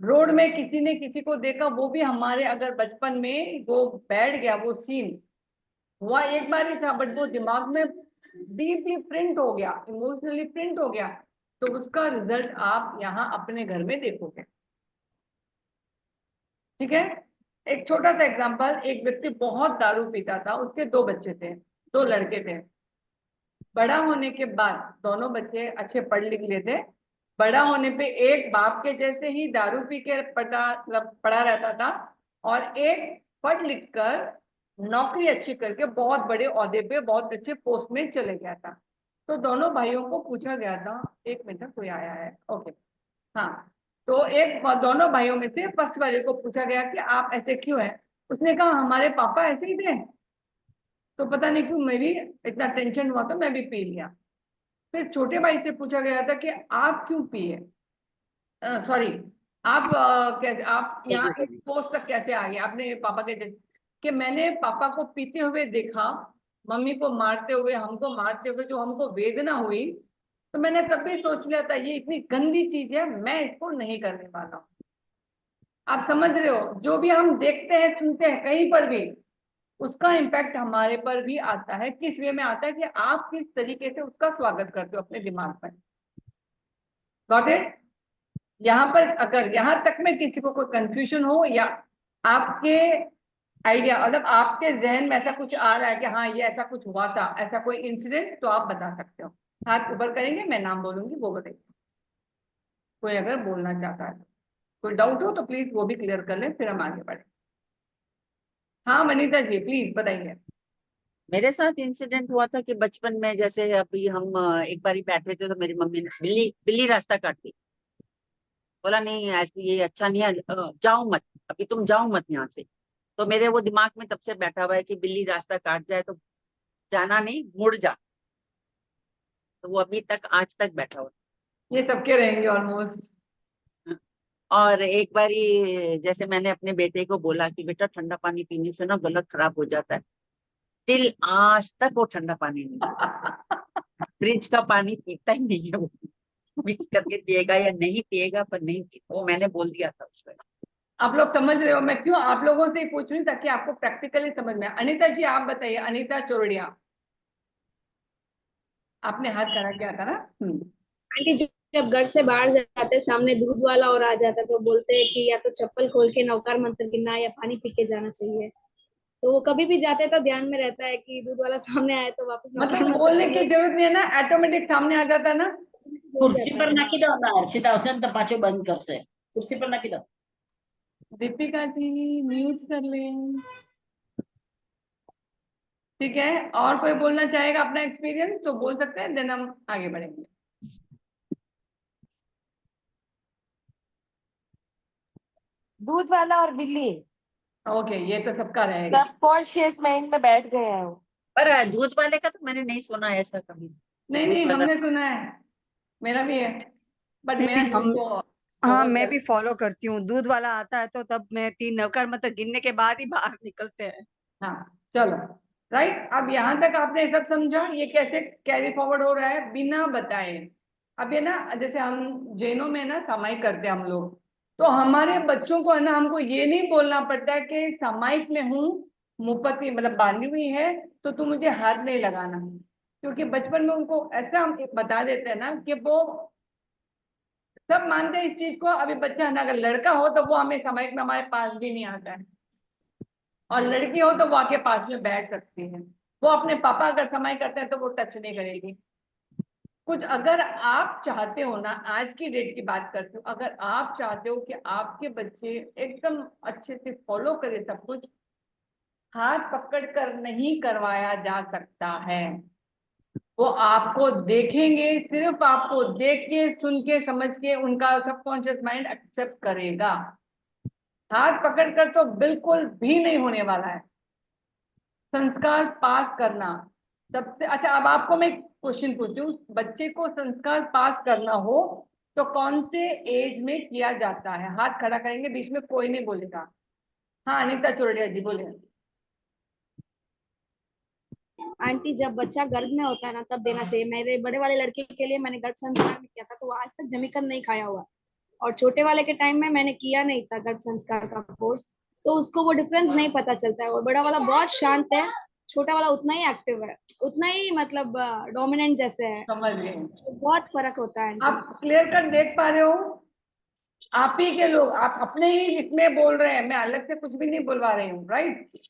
रोड में किसी ने किसी को देखा, वो भी हमारे अगर बचपन में वो बैठ गया, वो सीन हुआ एक बार ही था, बट वो दिमाग में डीपली प्रिंट हो गया, इमोशनली प्रिंट हो गया। तो उसका रिजल्ट आप यहाँ अपने घर में देखोगे। ठीक है, एक छोटा सा एग्जांपल, एक व्यक्ति बहुत दारू पीता था, उसके 2 बच्चे थे, 2 लड़के थे। बड़ा होने के बाद दोनों बच्चे अच्छे पढ़ लिख लिए थे। बड़ा होने पे एक बाप के जैसे ही दारू पी के पड़ा रहता था, और एक पढ़ लिख कर नौकरी अच्छी करके बहुत बड़े ओहदे पे बहुत अच्छे पोस्ट में चले गया था। तो दोनों भाइयों को पूछा गया था, एक मिनट कोई आया है, ओके, हाँ। तो एक दोनों भाइयों में से फर्स्ट वाले को पूछा गया कि आप ऐसे क्यों हैं। उसने कहा हमारे पापा ऐसे ही थे, तो पता नहीं क्यों मेरी इतना टेंशन हुआ, तो मैं भी पी लिया। फिर छोटे भाई से पूछा गया था कि आप क्यों पिए, सॉरी, आप कैसे, आप यहाँ इस पोस्ट तक कैसे आ गए अपने पापा के जैसे। कि मैंने पापा को पीते हुए देखा, मम्मी को मारते हुए, हमको मारते हुए, जो हमको वेदना हुई, तो मैंने तब भी सोच लिया था ये इतनी गंदी चीज है, मैं इसको नहीं करने वाला हूँ। आप समझ रहे हो, जो भी हम देखते हैं सुनते हैं कहीं पर भी, उसका इम्पैक्ट हमारे पर भी आता है। किस वे में आता है, कि आप किस तरीके से उसका स्वागत करते हो अपने दिमाग में। Got it. यहाँ पर अगर यहाँ तक में किसी को कोई कंफ्यूजन हो, या आपके आइडिया मतलब आपके जहन में ऐसा कुछ आ रहा है कि हाँ ये ऐसा कुछ हुआ था, ऐसा कोई इंसिडेंट, तो आप बता सकते हो। हाथ ऊपर करेंगे, मैं नाम बोलूंगी, वो बताइए, कोई अगर बोलना चाहता है। कोई डाउट हो तो प्लीज वो भी क्लियर कर लें, फिर हम आगे बढ़े। हाँ वनीता जी प्लीज बताइए। मेरे साथ इंसिडेंट हुआ था कि बचपन में जैसे अभी हम एक बार ही बैठे थे, तो मेरी मम्मी ने बिल्ली बिल्ली रास्ता काट दी। बोला नहीं ऐसी ये अच्छा नहीं है, जाओ मत, अभी तुम जाओ मत यहाँ से। तो मेरे वो दिमाग में तब से बैठा हुआ है कि बिल्ली रास्ता काट जाए तो जाना नहीं, मुड़ जा। तो वो अभी तक आज तक बैठा हुआ ये सबके रहेंगे ऑलमोस्ट। है। और एक बार ही जैसे मैंने अपने बेटे को बोला कि बेटा ठंडा पानी पीने से ना गला खराब हो जाता है, टिल आज तक वो ठंडा पानी नहीं, फ्रिज का पानी पीता ही नहीं है वो। मिक्स करके पिएगा या नहीं पिएगा, पर नहीं पीता, वो मैंने बोल दिया था उसको। आप लोग समझ रहे हो, मैं क्यों आप लोगों से ही पूछ रही हूँ, ताकि आपको प्रैक्टिकली समझ में आए। अनीता जी आप बताइए, अनीता चोरडिया, आपने हाथ खड़ा किया था ना। आंटी जी, जब घर से बाहर जाते हैं, सामने दूध वाला और आ जाता है, तो बोलते हैं कि या तो चप्पल खोल के नौकार मंत्र गिनना या पानी पी के जाना चाहिए। तो वो कभी भी जाते हैं तो ध्यान में रहता है कि दूध वाला सामने आए तो वापस नौकार मतलब मंत्र बोलने गिनना की जरूरत नहीं है ना, ऑटोमेटिक सामने आ जाता है ना। हो ખુરશી जाता પર है। નાખી દો ને હર્ષિતા આવશે ને તો પાછો બંધ કરશે. ખુરશી પર નાખી દો. दीपिका जी म्यूट कर लें। ठीक है, और कोई बोलना चाहेगा अपना एक्सपीरियंस तो बोल सकते हैं, देन हम आगे बढ़ेंगे। दूध वाला और बिल्ली ओके, ये तो सबका रहेगा। सबकॉन्शियस माइंड में बैठ गया है वो। पर दूध वाले का तो मैंने नहीं सुना ऐसा कभी। नहीं दूध नहीं, वाला हमने सुना है, मेरा भी है, बट नहीं मेरा नहीं, हम दूध तो हाँ बहुत मैं है। भी फॉलो करती हूँ। दूध वाला आता है तो तब मैं 3 नौकर मतलब गिनने के बाद ही बाहर निकलते हैं। हाँ चलो, राइट। अब यहाँ तक आपने सब समझा, ये कैसे कैरी फॉरवर्ड हो रहा है बिना बताए। अब ये ना, जैसे हम जैनों में ना सामायिक करते हैं हम लोग, तो हमारे बच्चों को है ना, हमको ये नहीं बोलना पड़ता है कि सामायिक में हूँ, मुपत्ति मतलब बांधी हुई है, तो तू मुझे हाथ नहीं लगाना, क्योंकि बचपन में उनको ऐसा हम बता देते हैं ना कि वो सब मानते हैं इस चीज को। अभी बच्चा है ना, अगर लड़का हो तो वो हमें सामायिक में हमारे पास भी नहीं आता है, और लड़की हो तो वो आके पास में बैठ सकती है। वो अपने पापा अगर कमाई करते हैं तो वो टच नहीं करेगी कुछ। अगर आप चाहते हो ना, आज की डेट की बात करते हो, अगर आप चाहते हो कि आपके बच्चे एकदम अच्छे से फॉलो करें सब कुछ, हाथ पकड़ कर नहीं करवाया जा सकता है। वो आपको देखेंगे, सिर्फ आपको देख के सुन के समझ के उनका सबकॉन्शियस माइंड एक्सेप्ट करेगा। हाथ पकड़ कर तो बिल्कुल भी नहीं होने वाला है। संस्कार पास करना सबसे अच्छा। अब आपको मैं क्वेश्चन पूछती हूँ, बच्चे को संस्कार पास करना हो तो कौन से एज में किया जाता है? हाथ खड़ा करेंगे, बीच में कोई नहीं बोलेगा। हाँ अनीता चोरडिया जी बोले। आंटी, जब बच्चा गर्भ में होता है ना तब देना चाहिए। मेरे बड़े वाले लड़के के लिए मैंने गर्भ संस्कार में किया था, तो वो आज तक जमीकंद नहीं खाया हुआ। और छोटे वाले के टाइम में मैंने किया नहीं था गर्भ संस्कार का कोर्स, तो उसको वो डिफरेंस नहीं पता चलता है। और बड़ा वाला बहुत शांत है, छोटा वाला उतना ही एक्टिव है, उतना ही मतलब डोमिनेंट जैसे है। समझ गए। तो बहुत फर्क होता है आंटी। आप क्लियर कट देख पा रहे हो? आप ही के लोग, आप अपने ही इसमें बोल रहे हैं, मैं अलग से कुछ भी नहीं बुलवा रही हूँ, राइट?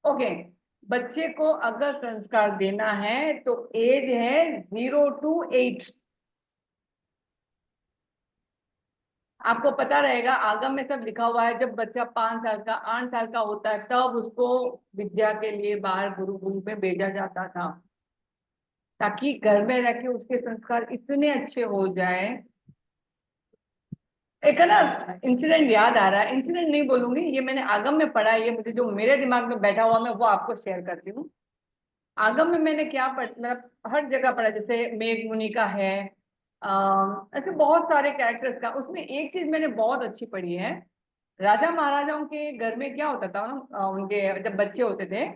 ओके। बच्चे को अगर संस्कार देना है तो एज है 0 to 8। आपको पता रहेगा, आगम में सब लिखा हुआ है, जब बच्चा 5 साल का 8 साल का होता है तब उसको विद्या के लिए बाहर गुरुकुल में भेजा जाता था, ताकि घर में रह के उसके संस्कार इतने अच्छे हो जाए। एक है ना इंसिडेंट याद आ रहा है, इंसिडेंट नहीं बोलूंगी, ये मैंने आगम में पढ़ा है, ये मुझे जो मेरे दिमाग में बैठा हुआ मैं वो आपको शेयर करती हूँ। आगम में मैंने क्या मतलब हर जगह पढ़ा, जैसे मेघ मुनि का है, ऐसे बहुत सारे कैरेक्टर्स का, उसमें एक चीज मैंने बहुत अच्छी पढ़ी है। राजा महाराजाओं के घर में क्या होता था ना, उनके जब बच्चे होते थे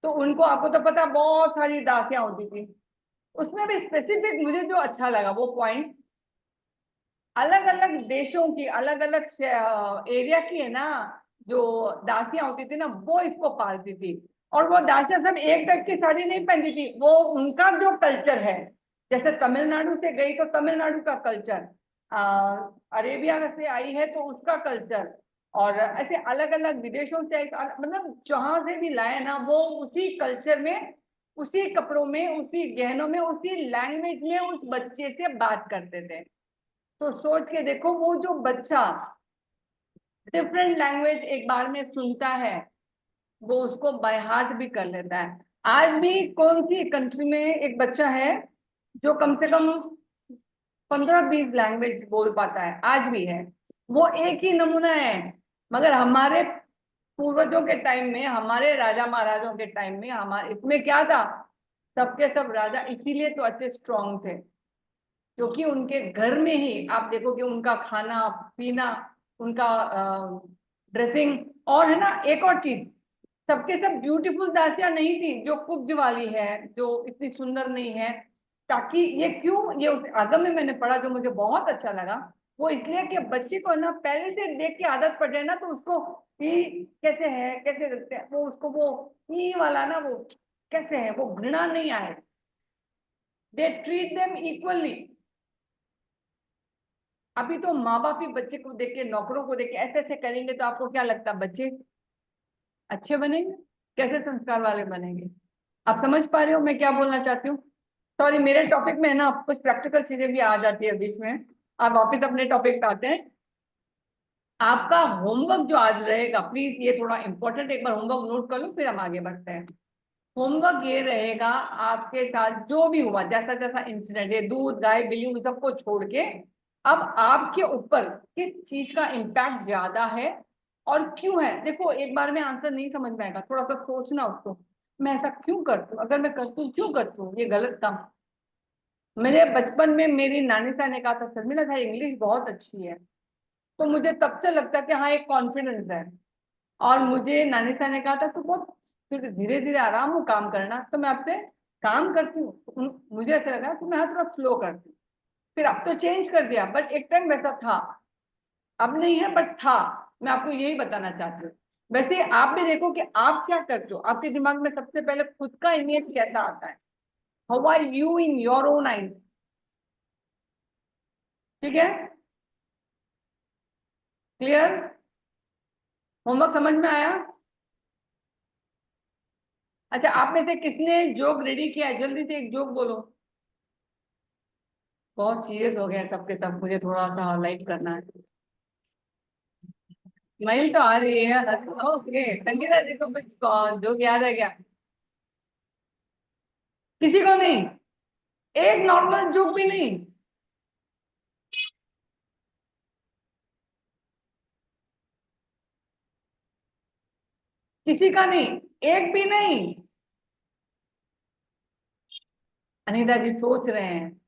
तो उनको, आपको तो पता, बहुत सारी दासियां होती थी। उसमें भी स्पेसिफिक मुझे जो अच्छा लगा वो पॉइंट, अलग अलग देशों की, अलग अलग एरिया की है ना, जो दासियां होती थी ना, वो इसको पालती थी। और वो दासियां सब एक टाइप की साड़ी नहीं पहनती थी, वो उनका जो कल्चर है, जैसे तमिलनाडु से गई तो तमिलनाडु का कल्चर, अरेबिया से आई है तो उसका कल्चर, और ऐसे अलग अलग विदेशों से मतलब जहां से भी लाए ना, वो उसी कल्चर में, उसी कपड़ों में, उसी गहनों में, उसी लैंग्वेज में उस बच्चे से बात करते थे। तो सोच के देखो, वो जो बच्चा डिफरेंट लैंग्वेज एक बार में सुनता है, वो उसको बाय हार्ट भी कर लेता है। आज भी कौन सी कंट्री में एक बच्चा है जो कम से कम 15-20 लैंग्वेज बोल पाता है? आज भी है। वो एक ही नमूना है। मगर हमारे पूर्वजों के टाइम में, हमारे राजा महाराजों के टाइम में, हमारे इसमें क्या था, सबके सब राजा इसीलिए तो अच्छे स्ट्रांग थे, क्योंकि उनके घर में ही आप देखोगे उनका खाना पीना, उनका ड्रेसिंग, और है ना एक और चीज, सबके सब ब्यूटीफुल दासियां नहीं थी जो कुब्ज वाली है, जो इतनी सुंदर नहीं है। ताकि ये क्यों, ये उस आदम में मैंने पढ़ा जो मुझे बहुत अच्छा लगा, वो इसलिए कि बच्चे को ना पहले से देख के आदत पड़ जाए ना, तो उसको ई कैसे है, कैसे रखते हैं, वो उसको वो ई वाला ना, वो कैसे है, वो घृणा नहीं आए। They treat them equally. अभी तो माँ बाप ही बच्चे को देख के, नौकरों को देख के ऐसे ऐसे करेंगे, तो आपको क्या लगता है बच्चे अच्छे बनेंगे? कैसे संस्कार वाले बनेंगे? आप समझ पा रहे हो मैं क्या बोलना चाहती हूँ? सॉरी, मेरे टॉपिक में है ना कुछ प्रैक्टिकल चीजें भी आ जाती है बीच में। आप वापिस अपने टॉपिक पे आते हैं। आपका होमवर्क जो आज रहेगा, प्लीज ये थोड़ा इंपॉर्टेंट, एक बार होमवर्क नोट कर लो, फिर हम आगे बढ़ते हैं। होमवर्क ये रहेगा, आपके साथ जो भी हुआ, जैसा जैसा इंसिडेंट, ये दूध गाय बिल्ली उन सबको छोड़ के, अब आपके ऊपर किस चीज का इम्पैक्ट ज्यादा है और क्यों है। देखो एक बार में आंसर नहीं समझ में आएगा, थोड़ा सा सोचना उसको। मैं ऐसा क्यों करती हूँ, अगर मैं करती हूँ क्यों करती हूँ ये गलत काम। मेरे बचपन में मेरी नानी सा ने कहा था, शर्मिला था इंग्लिश बहुत अच्छी है, तो मुझे तब से लगता कि हाँ एक कॉन्फिडेंस है। और मुझे नानी सा ने कहा था तो बहुत फिर धीरे धीरे आराम हो काम करना, तो मैं आपसे काम करती हूँ। मुझे ऐसा लगा कि मैं थोड़ा स्लो करती हूँ, फिर अब तो चेंज कर दिया, बट एक टाइम वैसा था, अब नहीं है बट था। मैं आपको यही बताना चाहती हूँ। वैसे आप भी देखो कि आप क्या करते हो, आपके दिमाग में सबसे पहले खुद का इमेज कैसा आता है, how are you in your own eyes. ठीक है, क्लियर, होमवर्क समझ में आया? अच्छा, आप में से किसने जोक रेडी किया है, जल्दी से एक जोक बोलो। बहुत सीरियस हो गया सबके सब, मुझे थोड़ा सा लाइट करना है। स्माइल तो आ रही है। ओके संगीता जी को कुछ जोक याद है क्या? किसी को नहीं, एक नॉर्मल जोक भी नहीं? किसी का नहीं, एक भी नहीं? अनीता जी सोच रहे हैं।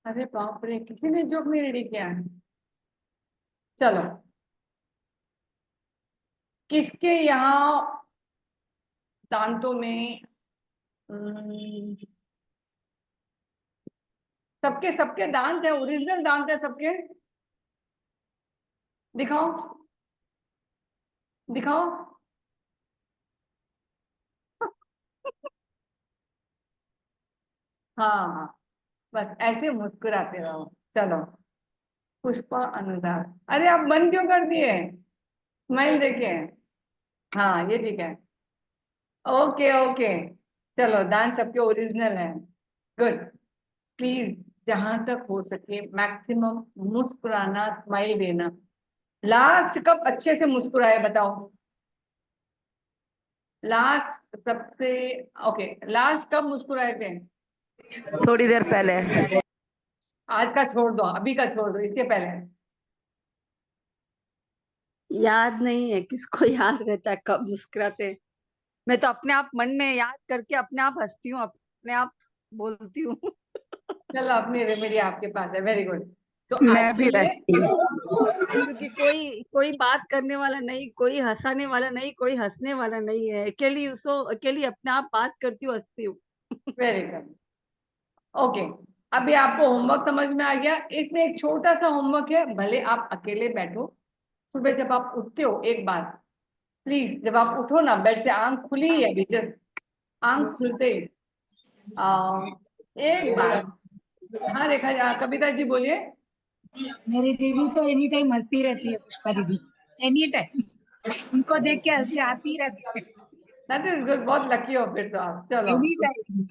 अरे बाप रे, किसी ने जोक नहीं रेडी किया है। चलो, किसके यहाँ दांतों में सबके सबके दांत है, ओरिजिनल दांत है सबके, दिखाओ दिखाओ। हाँ हाँ, बस ऐसे मुस्कुराते रहो। चलो, पुष्पा अनुराग, अरे आप बंद क्यों कर दिए? स्माइल देखिए, हाँ ये ठीक है। ओके ओके, चलो दांत सबके ओरिजिनल है, गुड। प्लीज जहां तक हो सके मैक्सिमम मुस्कुराना, स्माइल देना। लास्ट कब अच्छे से मुस्कुराए बताओ? लास्ट सबसे, ओके लास्ट कब मुस्कुराए थे? थोड़ी देर पहले। आज का छोड़ दो, अभी का छोड़ दो, इसके पहले। याद नहीं है, किसको याद रहता है कब मुस्कुराते हैं? मैं तो अपने आप मन में याद करके अपने आप हंसती हूँ, अपने आप बोलती हूँ। चलो अपनी रेमेडी आपके पास है, वेरी गुड। तो आज मैं के भी लिए वैसी हूँ। क्योंकि कोई कोई बात करने वाला नहीं, कोई हंसाने वाला नहीं, कोई हंसने वाला नहीं है, अकेली उसो अकेली अपने आप बात करती हूँ, हंसती हूँ। Very good, okay. अभी आपको होमवर्क समझ में आ गया। इसमें एक छोटा सा होमवर्क है, भले आप अकेले बैठो, सुबह जब आप उठते हो एक बार प्लीज, जब आप उठो ना बेड से, आंख खुली है अभी जस्ट, आंख खुलते ही एक बार, हाँ रेखा कविता जी बोलिए। मेरी दीदी तो एनी टाइम हंसती रहती है, पुष्पा दीदी एनी टाइम, उनको देख के हंसी आती रहती है दैट इज गुड, बहुत लकी हो फिर तो आप। चलो, any time.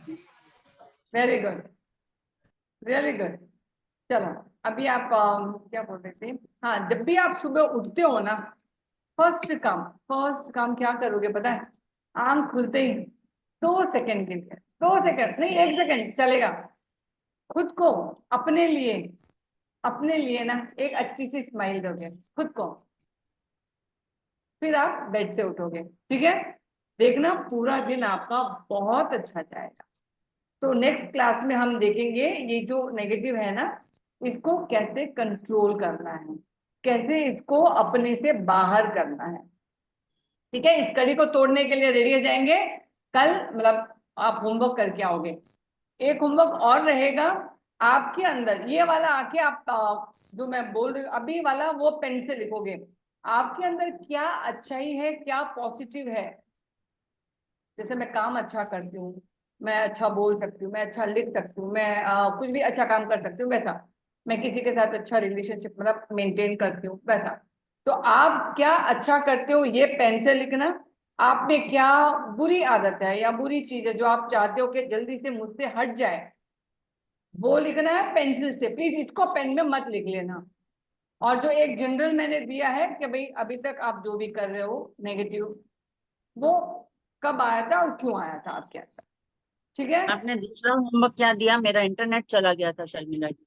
Very good, really good. चलो, अभी आप क्या बोलते थे, हाँ जब भी आप सुबह उठते हो ना, फर्स्ट काम क्या करोगे पता है? आंख खुलते ही 2 सेकंड के लिए, 2 सेकंड नहीं 1 सेकंड चलेगा, खुद को, अपने लिए ना एक अच्छी सी स्माइल दोगे खुद को, फिर आप बेड से उठोगे। ठीक है, देखना पूरा दिन आपका बहुत अच्छा जाएगा। तो नेक्स्ट क्लास में हम देखेंगे ये जो नेगेटिव है ना, इसको कैसे कंट्रोल करना है, कैसे इसको अपने से बाहर करना है। ठीक है, इस कड़ी को तोड़ने के लिए रेडी हो जाएंगे कल, मतलब आप होमवर्क करके आओगे। एक होमवर्क और रहेगा आपके अंदर, ये वाला आके आप जो मैं बोल रही हूँ अभी वाला, वो पेन से लिखोगे आपके अंदर क्या अच्छाई है, क्या पॉजिटिव है। जैसे मैं काम अच्छा करती हूँ, मैं अच्छा बोल सकती हूँ, मैं अच्छा लिख सकती हूँ, मैं कुछ भी अच्छा काम कर सकती हूँ वैसा, मैं किसी के साथ अच्छा रिलेशनशिप मतलब मेंटेन करती हूँ वैसा। तो आप क्या अच्छा करते हो ये पेन से लिखना, आप में क्या बुरी आदत है या बुरी चीज है जो आप चाहते हो कि जल्दी से मुझसे हट जाए, वो लिखना है पेंसिल से। प्लीज इसको पेन में मत लिख लेना। और जो एक जनरल मैंने दिया है कि भाई अभी तक आप जो भी कर रहे हो नेगेटिव, वो कब आया था और क्यों आया था आपके अंदर। ठीक है, आपने दूसरा होमवर्क क्या दिया? मेरा इंटरनेट चला गया था शर्मिला जी।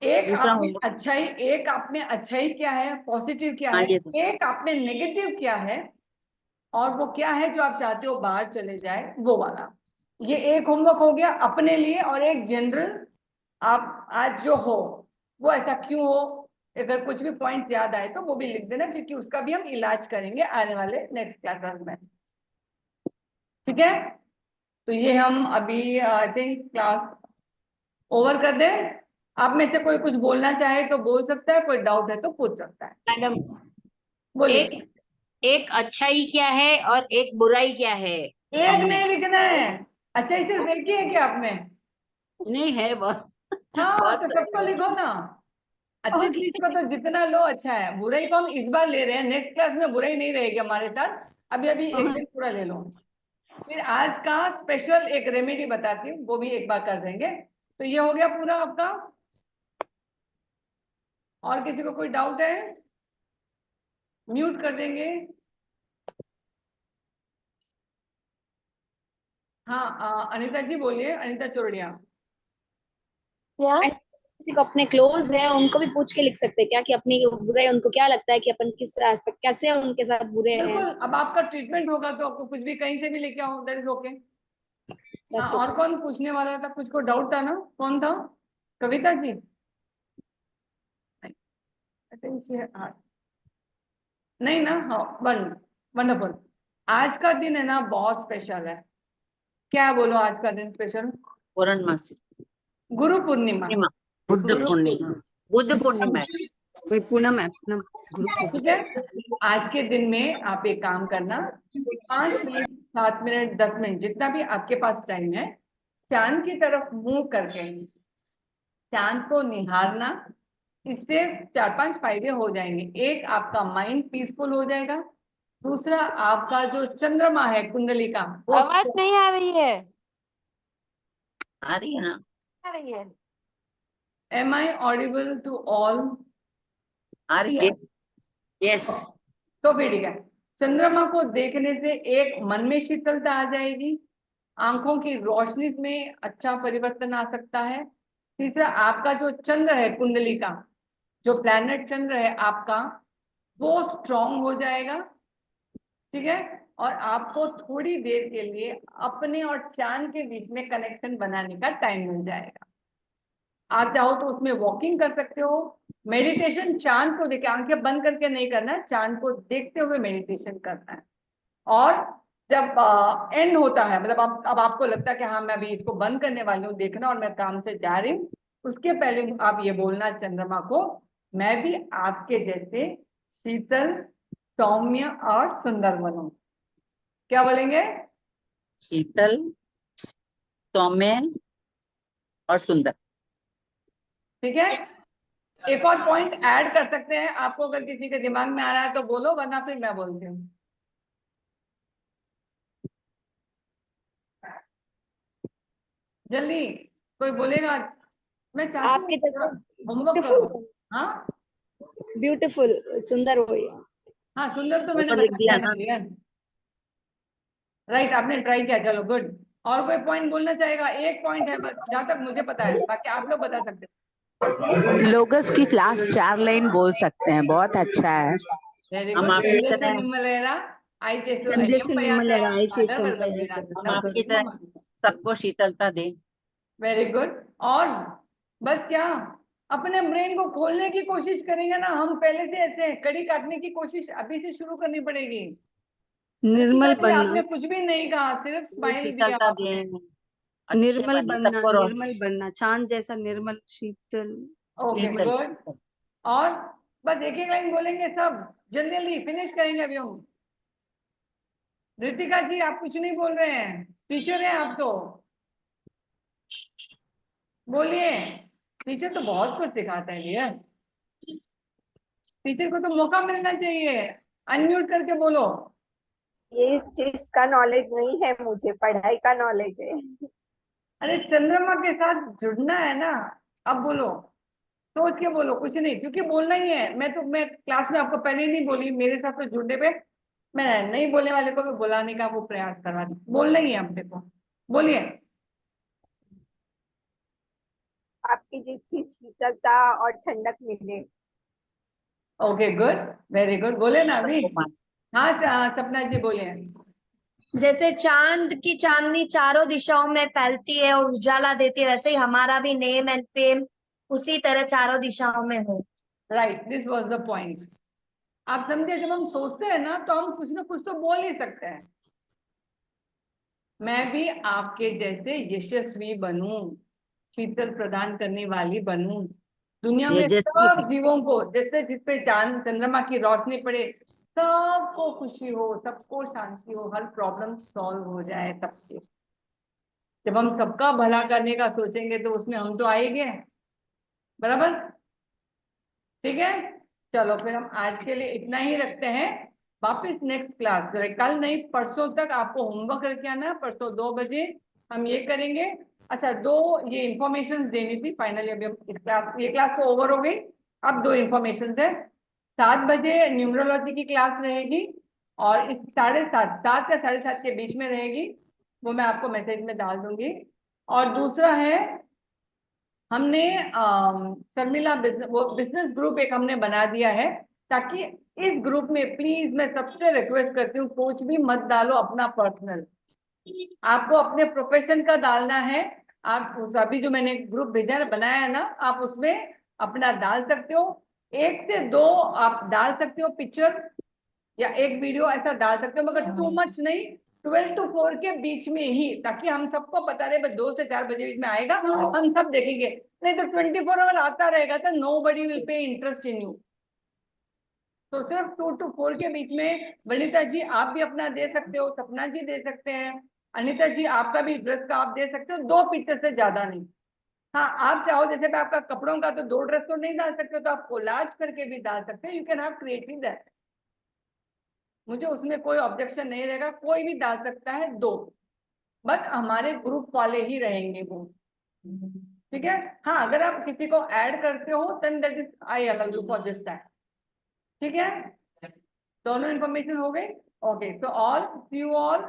एक दूसरा आपने होमवर्क, अच्छाई, एक आपने अच्छाई क्या है, पॉजिटिव क्या हाँ है, ये तो एक आपने नेगेटिव क्या है, और वो क्या है जो आप चाहते हो बाहर चले जाए, वो वाला। ये एक होमवर्क हो गया अपने लिए, और एक जनरल आप आज जो हो वो ऐसा क्यों हो, अगर कुछ भी पॉइंट याद आए तो वो भी लिख देना, क्योंकि उसका भी हम इलाज करेंगे आने वाले नेक्स्ट क्लासेस में। ठीक है, तो ये हम अभी आई थिंक क्लास ओवर कर दें। आप में से कोई कुछ बोलना चाहे तो बोल सकता है, कोई डाउट है तो पूछ सकता है। मैडम, बोलिए। एक एक अच्छाई क्या है और एक बुराई क्या है एक हम में? नहीं लिखना है। अच्छा, ये सिर्फ एक ही है क्या आप में? नहीं है बहुत। हाँ, बहुत तो सारे सबको हैं। लिखो ना। अच्छी ओके। चीज को तो जितना लो अच्छा है, बुराई को हम इस बार ले रहे हैं, नेक्स्ट क्लास में बुराई नहीं रहेगी हमारे साथ। अभी अभी एक दिन पूरा ले लो। फिर आज का स्पेशल एक रेमेडी बताती हूँ, वो भी एक बार कर देंगे। तो ये हो गया पूरा आपका। और किसी को कोई डाउट है? म्यूट कर देंगे। हाँ, अनीता जी बोलिए, अनीता चोरडिया। क्या? किसी को अपने क्लोज है उनको भी पूछ के लिख सकते हैं क्या, कि अपनी बुराई उनको क्या लगता है कि अपन किस एस्पेक्ट कैसे उनके साथ बुरे हैं। बिल्कुल, अब आपका ट्रीटमेंट होगा तो आपको कुछ भी कहीं से भी लेके आओ, दैट इज ओके। हाँ, That's और okay. कौन पूछने वाला था? कुछ को डाउट था ना? कौन था? कविता जी? I think हाँ, नहीं ना? हाँ, वंडरफुल। आज का दिन है ना बहुत स्पेशल है। क्या बोलो आज का दिन स्पेशल? पूर्णमासी, गुरु पूर्णिमा। पूर्णिमा, बुद्ध गुरु पूर्णिमा। बुद्ध पूर्णिमा है। कोई पूनम है, पूनम गुरु को। ठीक है, आज के दिन में आप एक काम करना, 5 मिनट, 7 मिनट, 10 मिनट, जितना भी आपके पास टाइम है, चांद की तरफ मुंह करके चांद को निहारना। इससे 4-5 फायदे हो जाएंगे। एक, आपका माइंड पीसफुल हो जाएगा। दूसरा, आपका जो चंद्रमा है कुंडली का वो आवाज नहीं आ रही है। आ रही है ना? आ रही है। Am I audible to all? आ रही है। यस। तो फिर ठीक है, चंद्रमा को देखने से एक मन में शीतलता आ जाएगी, आंखों की रोशनी में अच्छा परिवर्तन आ सकता है। तीसरा, आपका जो चंद्र है कुंडली का, जो प्लैनेट चंद्र है आपका, वो स्ट्रांग हो जाएगा। ठीक है, और आपको थोड़ी देर के लिए अपने और चांद के बीच में कनेक्शन बनाने का टाइम मिल जाएगा। आप चाहो तो उसमें वॉकिंग कर सकते हो, मेडिटेशन चांद को देख के, आंखें बंद करके नहीं करना है, चांद को देखते हुए मेडिटेशन करना है। और जब एंड होता है, मतलब आप अब आपको लगता है कि हाँ मैं अभी इसको बंद करने वाली हूँ देखना और मैं काम से जा रही हूँ, उसके पहले आप ये बोलना चंद्रमा को, मैं भी आपके जैसे शीतल, सौम्य और सुंदर बनूं। क्या बोलेंगे? शीतल, सौम्य और सुंदर। ठीक है, एक और पॉइंट ऐड कर सकते हैं आपको, अगर किसी के दिमाग में आ रहा है तो बोलो, वरना फिर मैं बोलती हूँ। जल्दी कोई बोलेगा? मैं चाहती हूँ आपके जैसे होमवर्क ब्यूटीफुल, करो। हाँ ब्यूटीफुल, सुंदर हो ये। हाँ, सुंदर तो वो मैंने तो लिख दिया बता ना। दिया। राइट, आपने ट्राई किया, चलो गुड। और कोई पॉइंट बोलना चाहेगा? एक पॉइंट है बस, जहाँ तक मुझे पता है, बाकी आप लोग बता सकते लोगस की क्लास 4 लाइन बोल सकते हैं, बहुत अच्छा है। हैं। वेरी हम गुड। आपकी संजय से तरह निम्मलेरा आयचेसु संदेश अय्यप्पया निम्मलेरा आयचेसु पादवल्लभेरा हम आपकी तरह नमः। सबको शीतलता दें। Very good. और बस क्या, अपने ब्रेन को खोलने की कोशिश करेंगे ना, हम पहले से ऐसे हैं, कड़ी काटने की कोशिश अभी से शुरू करनी पड़ेगी। निर्मल रितिका जी, बनना, आपने कुछ भी नहीं कहा, सिर्फ स्माइल दिया शीतलता आपने। दें, अच्छे निर्मल बने, बनना, सबको निर्मल बनना, चांद जैसा निर्मल, शीतल। ओके शीतल। गुड। और बस एक एक लाइन बोलेंगे सब, जल्दी जल्दी फिनिश करेंगे अभी हम। रितिका जी, आप कुछ नहीं बोल रहे हैं, टीचर हैं आप तो, बोलिए। टीचर तो बहुत कुछ सिखाता है भैया, टीचर को तो मौका मिलना चाहिए। अनम्यूट करके बोलो। ये इस चीज का नॉलेज नहीं है मुझे, पढ़ाई का नॉलेज है। अरे चंद्रमा के साथ जुड़ना है ना, अब बोलो, सोच के बोलो, कुछ नहीं, क्योंकि बोलना ही है। मैं क्लास में आपको पहले ही नहीं बोली, मेरे साथ तो जुड़ने पे मैं नहीं बोलने वाले को भी बुलाने का वो प्रयास करवा दी, बोलना ही है अपने को। बोलिए। कि जिसकी शीतलता और ठंडक मिले। Okay, good, very good. बोले ना अभी। हाँ सपना जी बोले। जैसे चांद की चांदनी चारों दिशाओं में फैलती है और उजाला देती है, वैसे ही हमारा भी नेम एंड फेम उसी तरह चारों दिशाओं में हो। Right, this was the point. आप समझे, जब हम सोचते हैं ना तो हम कुछ ना कुछ तो बोल ही सकते हैं। मैं भी आपके जैसे यशस्वी बनूं, शीतल प्रदान करने वाली बनूं, दुनिया में तेजस्वी सब जीवों को, जैसे जिसपे चांद चंद्रमा की रोशनी पड़े, सबको खुशी हो, सबको शांति हो, हर प्रॉब्लम सॉल्व हो जाए सबके। जब हम सबका भला करने का सोचेंगे तो उसमें हम तो आएंगे, बराबर। ठीक है, चलो फिर हम आज के लिए इतना ही रखते हैं। वापस नेक्स्ट क्लास, कल नहीं परसों तक आपको होमवर्क करके आना है। परसों 2 बजे हम ये करेंगे। अच्छा, 2 ये इंफॉर्मेशन देनी थी फाइनली। अभी हम ये क्लास तो ओवर हो गई, अब 2 इंफॉर्मेशन है। 7 बजे न्यूमरोलॉजी की क्लास रहेगी और इस 7:30 या 7:30 के बीच में रहेगी, वो मैं आपको मैसेज में डाल दूंगी। और दूसरा है, हमने शर्मिला बिजनेस ग्रुप एक हमने बना दिया है, ताकि इस ग्रुप में प्लीज मैं सबसे रिक्वेस्ट करती हूँ, कुछ भी मत डालो अपना पर्सनल, आपको अपने प्रोफेशन का डालना है। आप अभी जो मैंने ग्रुप भेजा है, बनाया है ना, आप उसमें अपना डाल सकते हो। 1 से 2 आप डाल सकते हो पिक्चर या एक वीडियो, ऐसा डाल सकते हो, मगर टू मच नहीं। 12 to 4 के बीच में ही, ताकि हम सबको पता रहे 2 से 4 बजे बीच में आएगा, हम सब देखेंगे। नहीं तो 24 आवर आता रहेगा तो nobody will pay interest in you. तो सिर्फ 2 to 4 के बीच में, वनिता जी आप भी अपना दे सकते हो, सपना जी दे सकते हैं, अनिता जी आपका भी ड्रेस का आप दे सकते हो, 2 पिक्चर से ज्यादा नहीं। हाँ, आप चाहो जैसे मैं आपका कपड़ों का तो 2 ड्रेस तो नहीं डाल सकते, तो आप कोलाज करके भी डाल सकते हो। You can have creative that, मुझे उसमें कोई ऑब्जेक्शन नहीं रहेगा, कोई भी डाल सकता है 2, बट हमारे ग्रुप वाले ही रहेंगे वो। ठीक है, हाँ, अगर आप किसी को ऐड करते हो then that is I allow you for this time. ठीक है, दोनों इन्फॉर्मेशन हो गई। Okay, so all see you all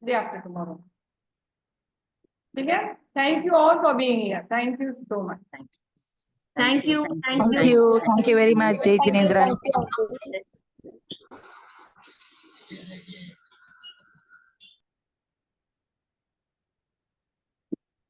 day after tomorrow. ठीक है, thank you all for being here, thank you so much. Thank you, Thank you very much, Jai Jinendra. Thank you.